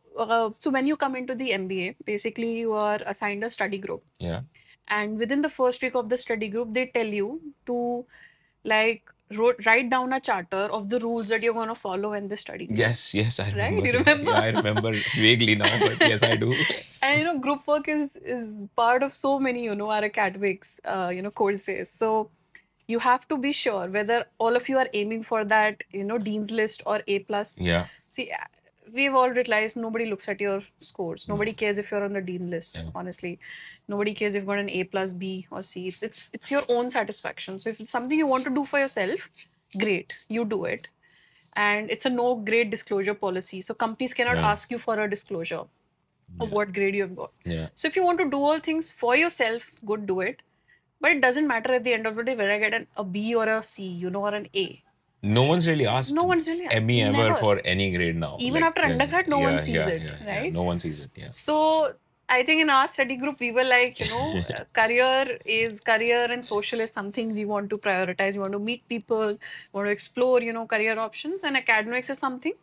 when you come into the MBA, basically you are assigned a study group. Yeah. And within the first week of the study group, they tell you to like write down a charter of the rules that you're going to follow in the study group. Yes, I Right? remember. You remember? Yeah, I remember vaguely now, but yes, I do. And group work is part of so many our academics courses. So you have to be sure whether all of you are aiming for that dean's list or A plus. Yeah. See, we've all realized nobody looks at your scores. No. Nobody cares if you're on the dean list. Yeah. Honestly, nobody cares if you've got an A plus, B or C. It's your own satisfaction. So if it's something you want to do for yourself, great, you do it. And it's a no grade disclosure policy. So companies cannot Yeah. ask you for a disclosure of Yeah. what grade you have got. Yeah. So if you want to do all things for yourself, good, do it. But it doesn't matter at the end of the day whether I get a B or a C, or an A. No one's really asked No one's really ME ever never. for any grade now. Even after undergrad, no one sees it, Yeah. right? No one sees it. Yeah. So I think in our study group, we were like, career and social is something we want to prioritize. We want to meet people, want to explore, career options, and academics is something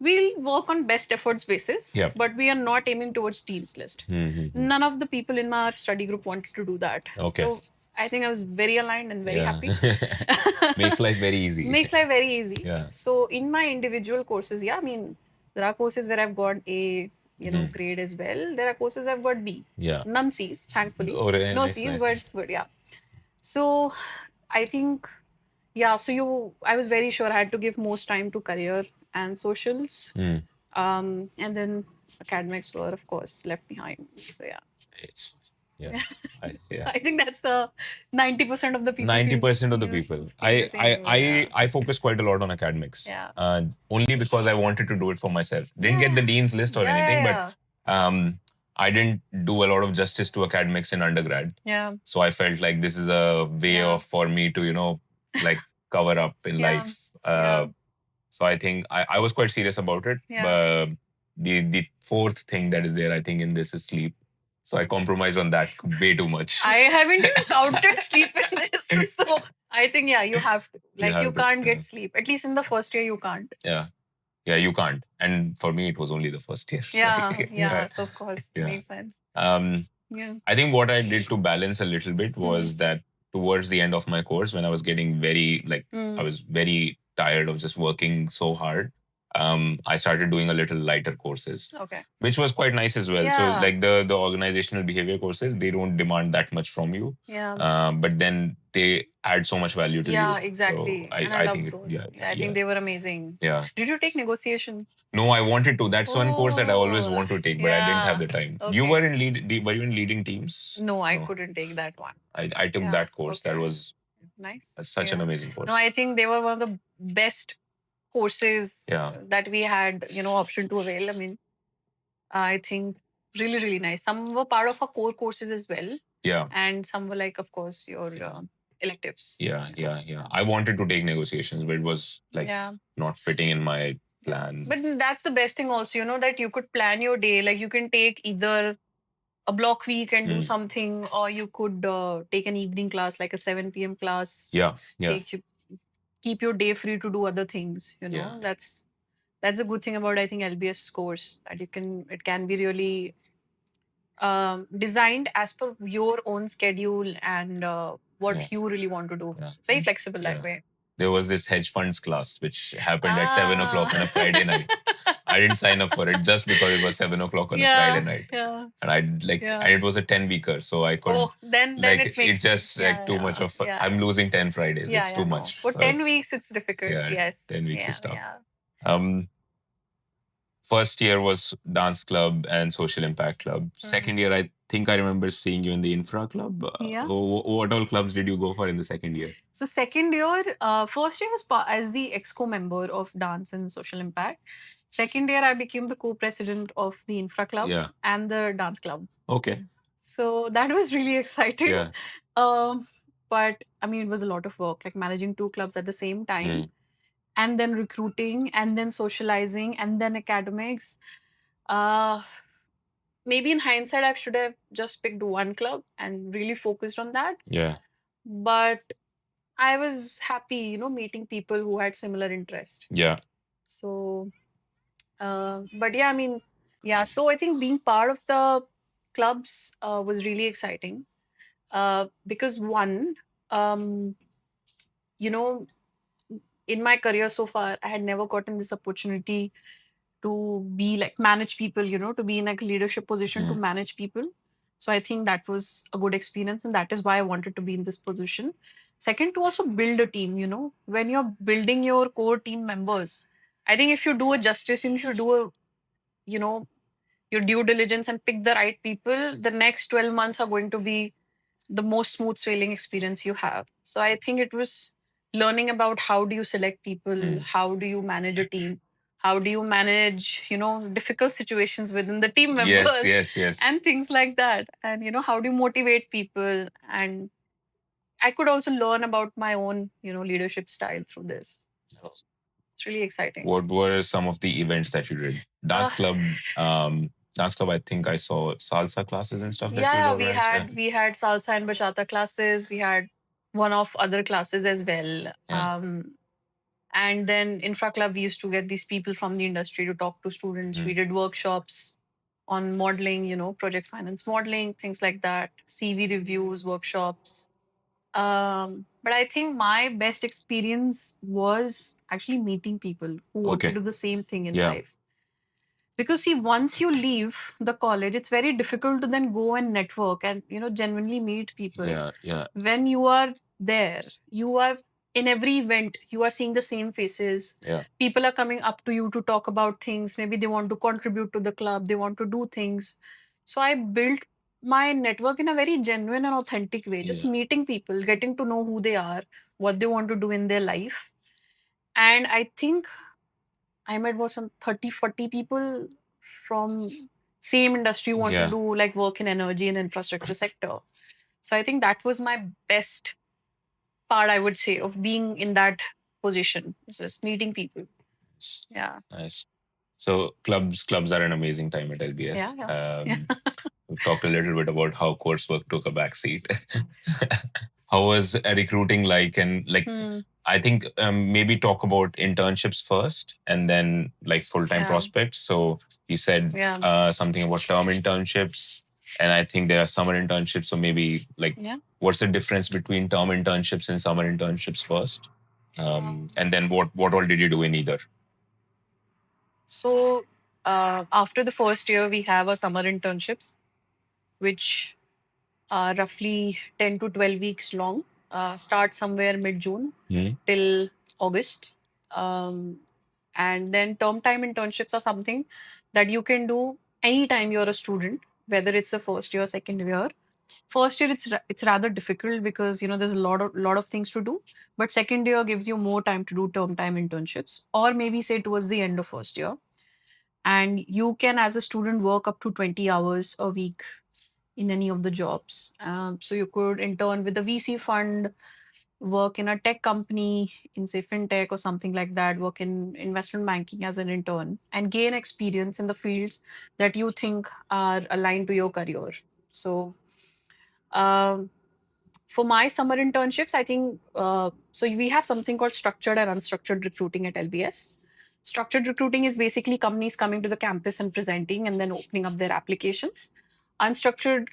we'll work on best efforts basis. Yep. But we are not aiming towards dean's list. Mm-hmm. None of the people in our study group wanted to do that. Okay. So I think I was very aligned and very happy. Makes life very easy. Makes life very easy. Yeah. So in my individual courses, I mean, there are courses where I've got A, grade as well. There are courses I've got B. Yeah. None C's, thankfully. Oh, really? No Nice, C's, nice. but yeah. So I think, so I was very sure I had to give most time to career and socials. And then academics were, of course, left behind. So yeah. It's yeah. I think that's the 90% of the people. 90% of the people. I focus quite a lot on academics. Yeah. Only because I wanted to do it for myself. Didn't get the dean's list or anything, but I didn't do a lot of justice to academics in undergrad. Yeah. So I felt like this is a way for me to like cover up in life. So I think I was quite serious about it. But the fourth thing that is there, I think, in this is sleep. So I compromised on that way too much. I haven't even counted sleep in this. So I think, you have to. You can't get sleep. At least in the first year, you can't. Yeah. Yeah, you can't. And for me, it was only the first year. Yeah. So of course, makes sense. I think what I did to balance a little bit was that towards the end of my course, when I was getting I was very tired of just working so hard. I started doing a little lighter courses, which was quite nice as well. So like the organizational behavior courses, they don't demand that much from you. But then they add so much value to you. Yeah, exactly. So I think those. I think they were amazing. Yeah. Did you take negotiations? No, I wanted to. That's one course that I always want to take, but I didn't have the time. Okay. You were were you in leading teams? No, I couldn't take that one. I took that course. Okay. That was nice. Such an amazing course. No, I think they were one of the best courses that we had, option to avail. I mean, I think really, really nice. Some were part of our core courses as well. Yeah. And some were like, of course, your electives. Yeah. I wanted to take negotiations, but it was not fitting in my plan. But that's the best thing also, that you could plan your day. Like you can take either a block week and do something, or you could take an evening class, like a 7 p.m. class. Yeah. Keep your day free to do other things. That's a good thing about, I think, LBS course, that it can be really designed as per your own schedule and what you really want to do. It's very flexible that way. There was this hedge funds class which happened at 7 o'clock on a Friday night. I didn't sign up for it just because it was 7 o'clock on a Friday night. Yeah. And and it was a 10-weeker, so I couldn't. Oh, then it's just too much of. I'm losing 10 Fridays. It's too much. For 10 weeks, it's difficult. Yes. 10 weeks is tough. first year was dance club and social impact club. Second year, I think I remember seeing you in the infra club. Yeah. What all clubs did you go for in the second year? So second year, first year was as the exco member of dance and social impact. Second year, I became the co-president of the infra club and the dance club. Okay. So that was really exciting. Yeah. But I mean, it was a lot of work, like managing two clubs at the same time, and then recruiting, and then socializing, and then academics. Uh, Maybe in hindsight, I should have just picked one club and really focused on that. Yeah. But I was happy, meeting people who had similar interest. Yeah. So, but yeah, I mean, yeah. So I think being part of the clubs was really exciting because one, um, you know, in my career so far, I had never gotten this opportunity to be like manage people, to be in like a leadership position to manage people. So I think that was a good experience, and that is why I wanted to be in this position. Second, to also build a team, when you're building your core team members, I think if you do a justice and if you do a, you know, your due diligence and pick the right people, the next 12 months are going to be the most smooth sailing experience you have. So I think it was learning about how do you select people, how do you manage a team, how do you manage, difficult situations within the team members, Yes. and things like that. And how do you motivate people? And I could also learn about my own, leadership style through this. So it's really exciting. What were some of the events that you did? Dance club. Dance club. I think I saw salsa classes and stuff that you Yeah, organized. we had salsa and bachata classes. We had one of other classes as well. Yeah. And then infra club, we used to get these people from the industry to talk to students. We did workshops on modeling, project finance modeling, things like that, CV reviews, workshops. But I think my best experience was actually meeting people who want to Okay. do the same thing in Yeah. life. Because see, once you leave the college, it's very difficult to then go and network and genuinely meet people. Yeah. When you are there, you are in every event, you are seeing the same faces. Yeah. People are coming up to you to talk about things. Maybe they want to contribute to the club, they want to do things. So I built my network in a very genuine and authentic way, just meeting people, getting to know who they are, what they want to do in their life. And I think I met about some 30, 40 people from same industry who want to do like work in energy and infrastructure sector. So I think that was my best part, I would say, of being in that position. It's just meeting people. Yeah. Nice. So clubs are an amazing time at LBS. Yeah. We've talked a little bit about how coursework took a backseat. How was recruiting like? And like, I think maybe talk about internships first, and then like full-time prospects. So you said something about term internships, and I think there are summer internships. So maybe like, what's the difference between term internships and summer internships first? And then what all did you do in either? So after the first year, we have a summer internships, which are roughly 10 to 12 weeks long. Start somewhere mid-June till August. And then term time internships are something that you can do anytime you're a student, whether it's the first year, second year. First year, it's rather difficult because there's a lot of things to do. But second year gives you more time to do term time internships, or maybe say towards the end of first year. And you can, as a student, work up to 20 hours a week in any of the jobs. So you could intern with a VC fund, work in a tech company, in say fintech or something like that, work in investment banking as an intern, and gain experience in the fields that you think are aligned to your career. So um, for my summer internships, I think so. We have something called structured and unstructured recruiting at LBS. Structured recruiting is basically companies coming to the campus and presenting and then opening up their applications. Unstructured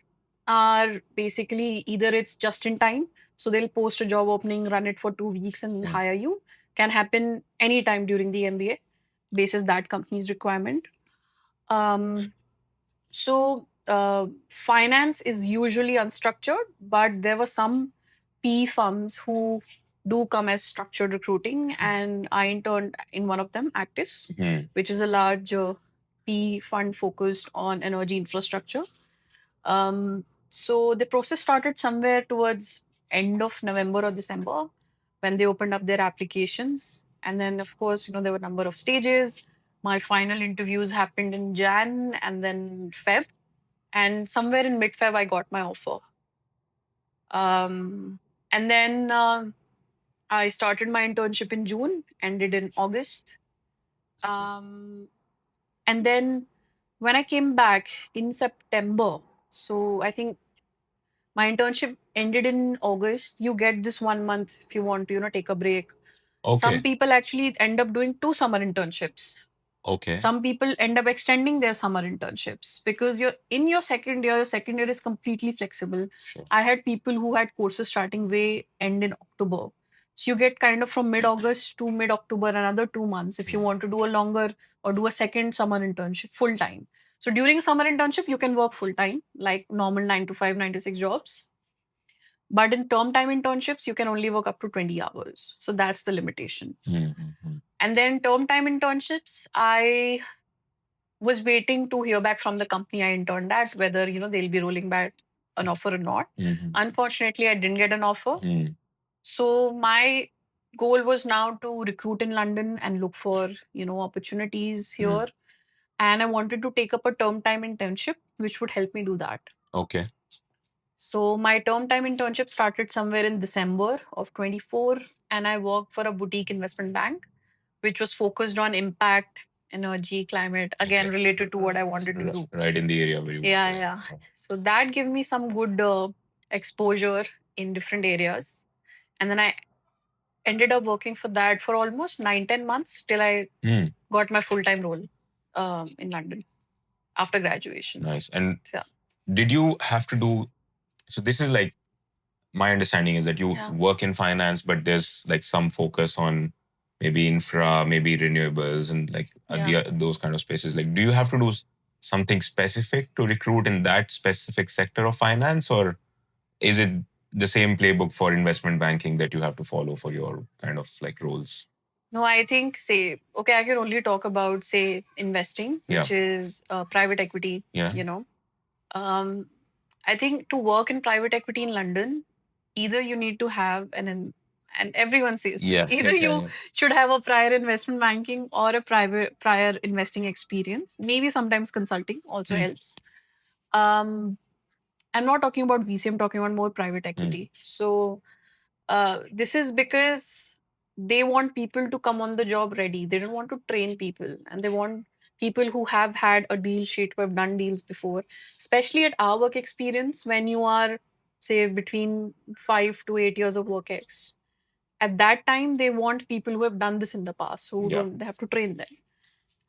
are basically either it's just in time, so they'll post a job opening, run it for 2 weeks, and hire you. Can happen anytime during the MBA, basis that company's requirement. Um, Finance is usually unstructured, but there were some P firms who do come as structured recruiting, and I interned in one of them, Actis, which is a large PE fund focused on energy infrastructure. So the process started somewhere towards end of November or December when they opened up their applications. And then, of course, there were a number of stages. My final interviews happened in Jan and then Feb. And somewhere in mid Feb, I got my offer. And then I started my internship in June, ended in August. Um, and then when I came back in September, so I think my internship ended in August. You get this 1 month if you want to, take a break. Some Okay. people actually end up doing 2 summer internships. Okay. Some people end up extending their summer internships because you're in your second year. Your second year is completely flexible. Sure. I had people who had courses starting way end in October. So you get kind of from mid-August to mid-October, another 2 months if you want to do a longer or do a second summer internship full time. So during a summer internship, you can work full time, like normal 9 to 5, 9 to 6 jobs. But in term time internships, you can only work up to 20 hours. So that's the limitation. Mm-hmm. And then term time internships, I was waiting to hear back from the company I interned at whether they'll be rolling back an offer or not. Mm-hmm. Unfortunately, I didn't get an offer. So my goal was now to recruit in London and look for opportunities here. And I wanted to take up a term time internship, which would help me do that. Okay. So my term time internship started somewhere in December of 24, and I worked for a boutique investment bank, which was focused on impact, energy, climate, again related to what I wanted to do. Right in the area where you Yeah, want to. yeah. So that gave me some good exposure in different areas. And then I ended up working for that for almost 9, 10 months till I got my full time role in London after graduation. Nice. And Yeah. did you have to do, so this is like, my understanding is that you work in finance, but there's like some focus on maybe infra, maybe renewables, and like those kind of spaces. Like, do you have to do something specific to recruit in that specific sector of finance, or is it the same playbook for investment banking that you have to follow for your kind of like roles? No, I think, I can only talk about, investing, which is private equity, I think to work in private equity in London, either you need to have and everyone says this, either you should have a prior investment banking or a prior investing experience. Maybe sometimes consulting also helps. I'm not talking about VC, I'm talking about more private equity. So this is because they want people to come on the job ready. They don't want to train people, and they want people who have had a deal sheet, who have done deals before. Especially at our work experience, when you are, say, between 5 to 8 years of work ex. At that time, they want people who have done this in the past, who don't they have to train them.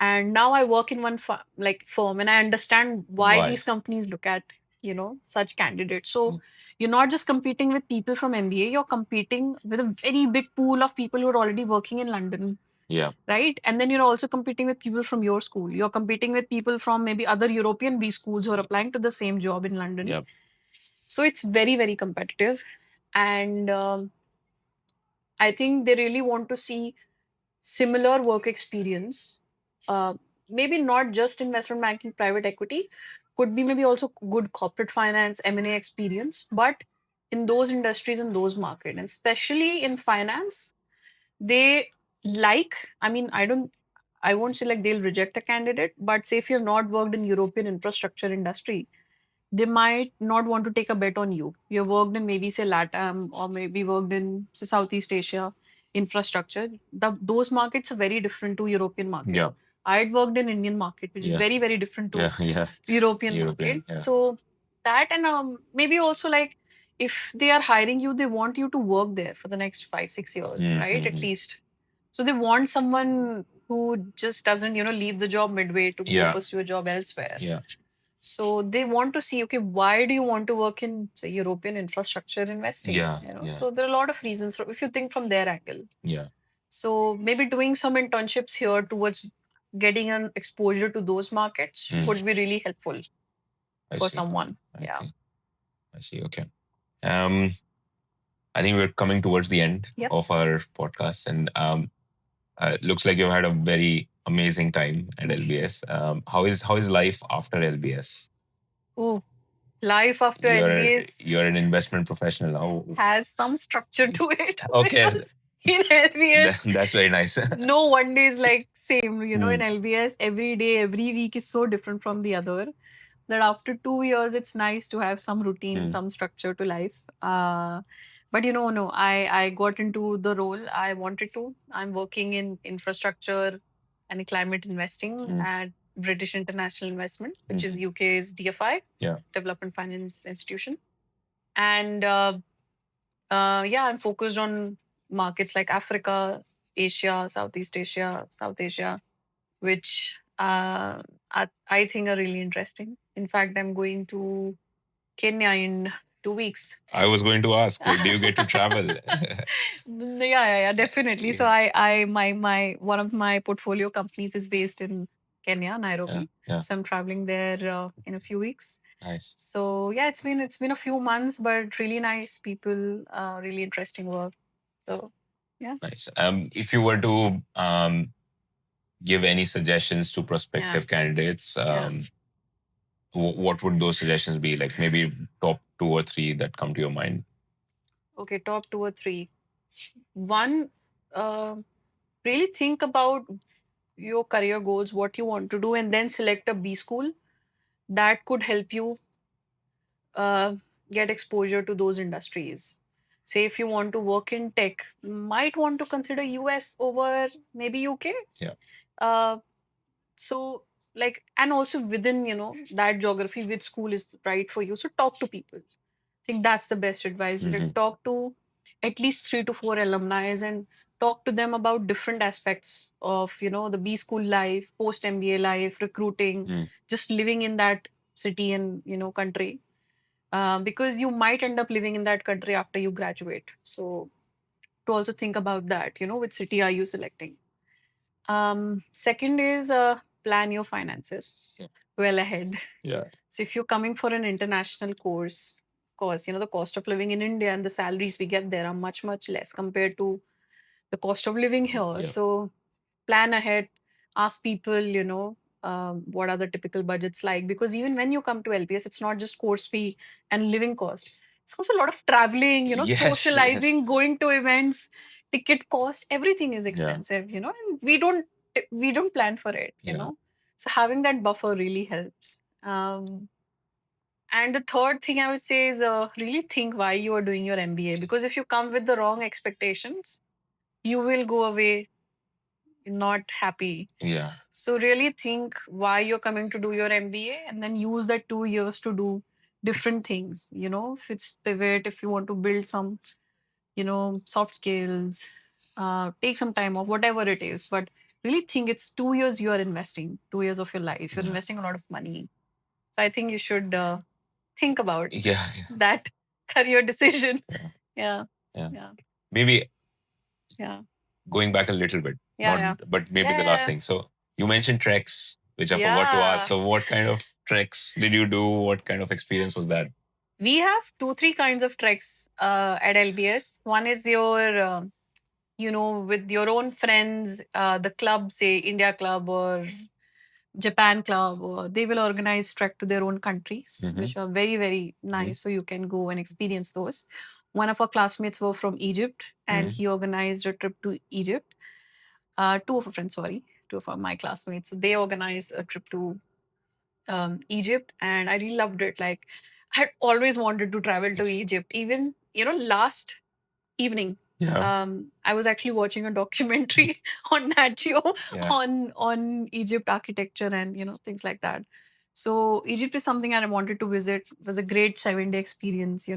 And now I work in one firm, and I understand why these companies look at such candidates. So you're not just competing with people from MBA, you're competing with a very big pool of people who are already working in London. Yeah. Right. And then you're also competing with people from your school. You're competing with people from maybe other European B schools who are applying to the same job in London. Yep. So it's very, very competitive. And I think they really want to see similar work experience. Uh, Maybe not just investment banking, private equity, could be maybe also good corporate finance, M&A experience, but in those industries and those markets, and especially in finance, they I won't say like they'll reject a candidate, but say if you've not worked in European infrastructure industry, they might not want to take a bet on you. You've worked in maybe say LATAM or maybe worked in say Southeast Asia infrastructure. Those markets are very different to European market. Yeah. I'd worked in Indian market, which is very, very different to European market. Yeah. So that and maybe also like if they are hiring you, they want you to work there for the next 5, 6 years, right? At least. So they want someone who just doesn't, leave the job midway to go pursue a job elsewhere. Yeah. So they want to see, okay, why do you want to work in, say, European infrastructure investing? So there are a lot of reasons if you think from their angle. Yeah. So maybe doing some internships here towards getting an exposure to those markets would be really helpful for someone. I see. Okay. I think we're coming towards the end of our podcast, and looks like you've had a very amazing time at LBS. How is life after LBS? Oh, life after You're LBS you're an investment professional now. has some structure to it Okay, because in LBS, that's very nice. no one day is like same. In Hmm. LBS, every day, every week is so different from the other that after 2 years, it's nice to have some routine, Hmm. some structure to life. But no, I got into the role I wanted to. I'm working in infrastructure and climate investing Hmm. at British International Investment, which is Mhm. UK's DFI, Yeah. Development Finance Institution. And yeah, I'm focused on markets like Africa, Asia, Southeast Asia, South Asia, which I think are really interesting. In fact, I'm going to Kenya in 2 weeks. I was going to ask, do you get to travel? Yeah, definitely. So Yeah. my one of my portfolio companies is based in Kenya, Yeah. Nairobi. Yeah. So I'm traveling there in a few weeks. Nice. So yeah, it's been a few months, but really nice people, really interesting work. So yeah, Nice. If you were to give any suggestions to yeah, prospective candidates, yeah. what would those suggestions be? Like maybe top two or three that come to your mind. Okay, top two or three. One, uh, really think about your career goals, what you want to do, and then select a B school that could help you uh, get exposure to those industries. Say if you want to work in tech, might want to consider US over maybe UK. Yeah. Uh, so like, and also within that geography, which school is right for you. So talk to people. I think that's the best advice. Like, Hmm. talk to at least 3 to 4 alumni and talk to them about different aspects of the B school life, post MBA life, recruiting, Mm. just living in that city and country. Because you might end up living in that country after you graduate. So to also think about that, which city are you selecting? Second is plan your finances Yeah. well ahead. Yeah. So if you're coming for an international course, of course, the cost of living in India and the salaries we get there are much, much less compared to the cost of living here. Yeah. So plan ahead, ask people, what are the typical budgets like? Because even when you come to LPS, it's not just course fee and living cost. It's also a lot of traveling, Yes. Yes. socializing, going to events, ticket cost, everything is Yeah. expensive, and we don't plan for it, Yeah. So having that buffer really helps. And the third thing I would say is really think why you are doing your MBA. Because if you come with the wrong expectations, you will go away not happy. Yeah. So really think why you're coming to do your MBA and then use that 2 years to do different things. If it's pivot, if you want to build some, soft skills, take some time off, whatever it is. But really think it's 2 years you are investing, 2 years of your life. You're Yeah. investing a lot of money. So I think you should think about Yeah. Yeah. that career decision. Yeah. Yeah. Yeah. Yeah. Maybe Yeah. going back a little bit, Yeah. not, Yeah. but maybe the last Yeah. thing. So you mentioned treks, which I forgot to ask. Yeah. So what kind of treks did you do? What kind of experience was that? We have two, three kinds of treks at LBS. One is your, with your own friends, the club, say India Club or Japan Club, or they will organize trek to their own countries, Mm-hmm. which are very, very nice. So you can go and experience those. One of our classmates were from Egypt, and Mm-hmm. he organized a trip to Egypt. Two of our friends, sorry, two of my classmates. So they organized a trip to Egypt, and I really loved it. Like, I had always wanted to travel to Egypt. Even last evening, Yeah. I was actually watching a documentary on Nat Geo Yeah. on Egypt architecture and things like that. So Egypt is something I wanted to visit. It was a great 7 day experience.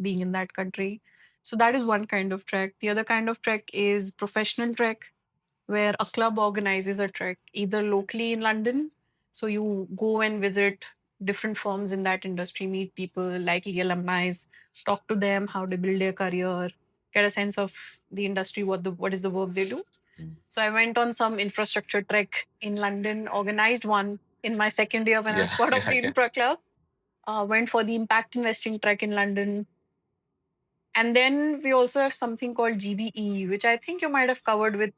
Being in that country. So that is one kind of trek. The other kind of trek is professional trek where a club organizes a trek either locally in London. So you go and visit different firms in that industry, meet people, likely alumni, talk to them, how they build their career, get a sense of the industry, what is the work they do. Mm. So I went on some infrastructure trek in London, organized one in my second year when I was Yeah. part of Yeah. the Yeah. infra club. Went for the impact investing trek in London. And then we also have something called GBE, which I think you might have covered with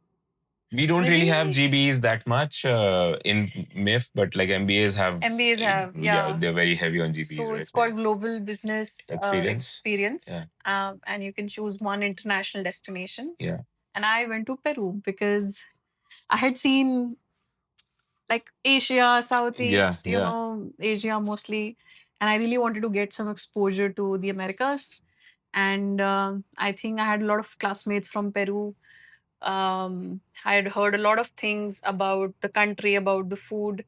We don't really have Really? GBs that much in MIF, but like MBAs have, MBAs have, yeah, yeah. they're very heavy on GBs, So right? it's called Global Business Experience. Experience. Yeah. And you can choose one international destination. Yeah. And I went to Peru because I had seen like Asia, Yeah. Southeast, Yeah. Asia mostly. And I really wanted to get some exposure to the Americas. And I think I had a lot of classmates from Peru. I had heard a lot of things about the country, about the food,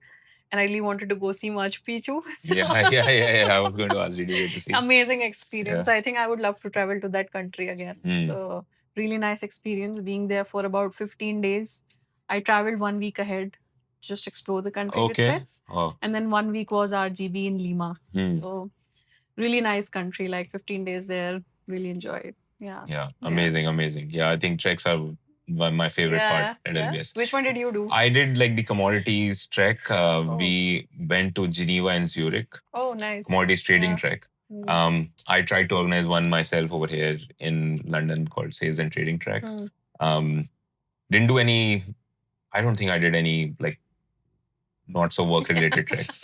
and I really wanted to go see Machu Picchu. Yeah. So Yeah. I was going to ask, did you get to see? amazing experience. Yeah. I think I would love to travel to that country again. So really nice experience being there for about 15 days. I traveled 1 week ahead, just explore the country with Okay. friends. Oh. And then 1 week was RGB in Lima. So really nice country, like 15 days there. Really enjoyed. Yeah. Yeah. Yeah. Amazing. Amazing. Yeah. I think treks are my favorite part Yeah. at Yeah. LBS. Which one did you do? I did like the commodities trek. Oh. We went to Geneva and Zurich, Oh, nice. commodities trading Yeah. trek. Mm. I tried to organize one myself over here in London called Sales and Trading Trek. Um, didn't do any. I don't think I did any like not so work related treks.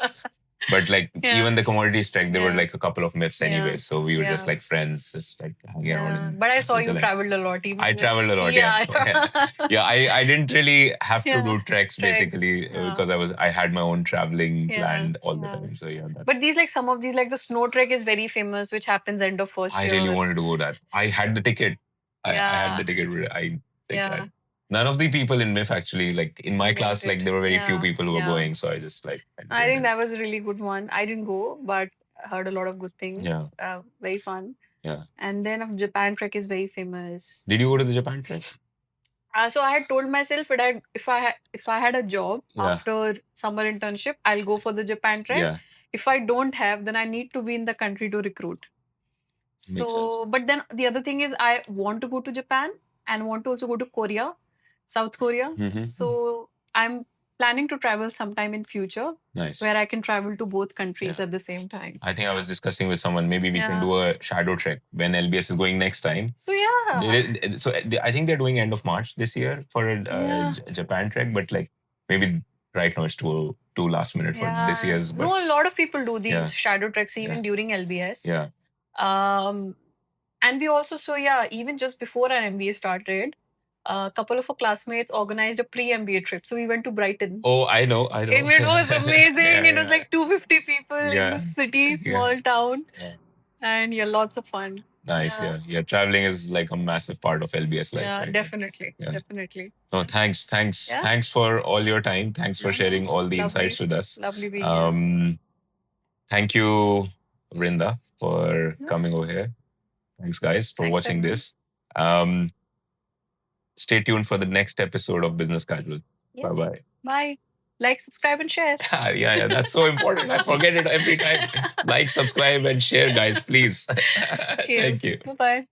But like Yeah. even the commodities trek, there were Yeah. like a couple of myths Yeah. anyways. So we were just Yeah. like friends, just like hanging around Yeah. in But I saw you Switzerland. traveled a lot. Even I with- traveled a lot, yeah. Yeah. Yeah, I didn't really have to Yeah. do treks Treks, basically yeah. because I had my own traveling Yeah, planned all the yeah. time. So yeah, But these like some of these like the snow trek is very famous, which happens end of first I year. really wanted to go that. I had the ticket. I had Yeah. the ticket. I Yeah. tried. None of the people in MIF actually, like in my Went class, like it. there were very few Yeah, people who were yeah. going. So I just like had to I go think there. that was a really good one. I didn't go, but I heard a lot of good things. Yeah. Very fun. Yeah. And then Japan trek is very famous. Did you go to the Japan trek? So I had told myself that if I had a job Yeah. after summer internship, I'll go for the Japan trek. Yeah. If I don't have, then I need to be in the country to recruit. Makes sense. But then the other thing is I want to go to Japan and want to also go to Korea, South Korea. Mhm. So I'm planning to travel sometime in future Nice. where I can travel to both countries Yeah. at the same time. I think I was discussing with someone. Maybe we can Yeah. do a shadow trek when LBS is going next time. So yeah. So I think they're doing end of March this year for a Yeah. Japan trek, but like maybe right now it's too last minute for this year's. But No, a lot of people do these Yeah. shadow treks even Yeah. during LBS. yeah, And we also, so yeah, even just before our MBA started, a couple of our classmates organized a pre-MBA trip. So we went to Brighton. oh, I know. And it was amazing. Yeah, It was yeah. like 250 people in Yeah. the city, Yeah. small town. Yeah. And yeah, lots of fun. Nice. Yeah. Traveling is like a massive part of LBS life. Yeah, right? definitely. Yeah. Definitely. No, thanks. Yeah. Thanks for all your time. Thanks for sharing all the insights with us. Lovely being here. Thank you, Vrinda, for Yeah. coming over here. Thanks, guys, for Thanks, watching everyone. this. Stay tuned for the next episode of Business Casual. Yes. Bye-bye. Bye. Like, subscribe, and share. Yeah, that's so important. I forget it every time. Like, subscribe, and share, guys, please. Cheers. Thank you. Bye-bye.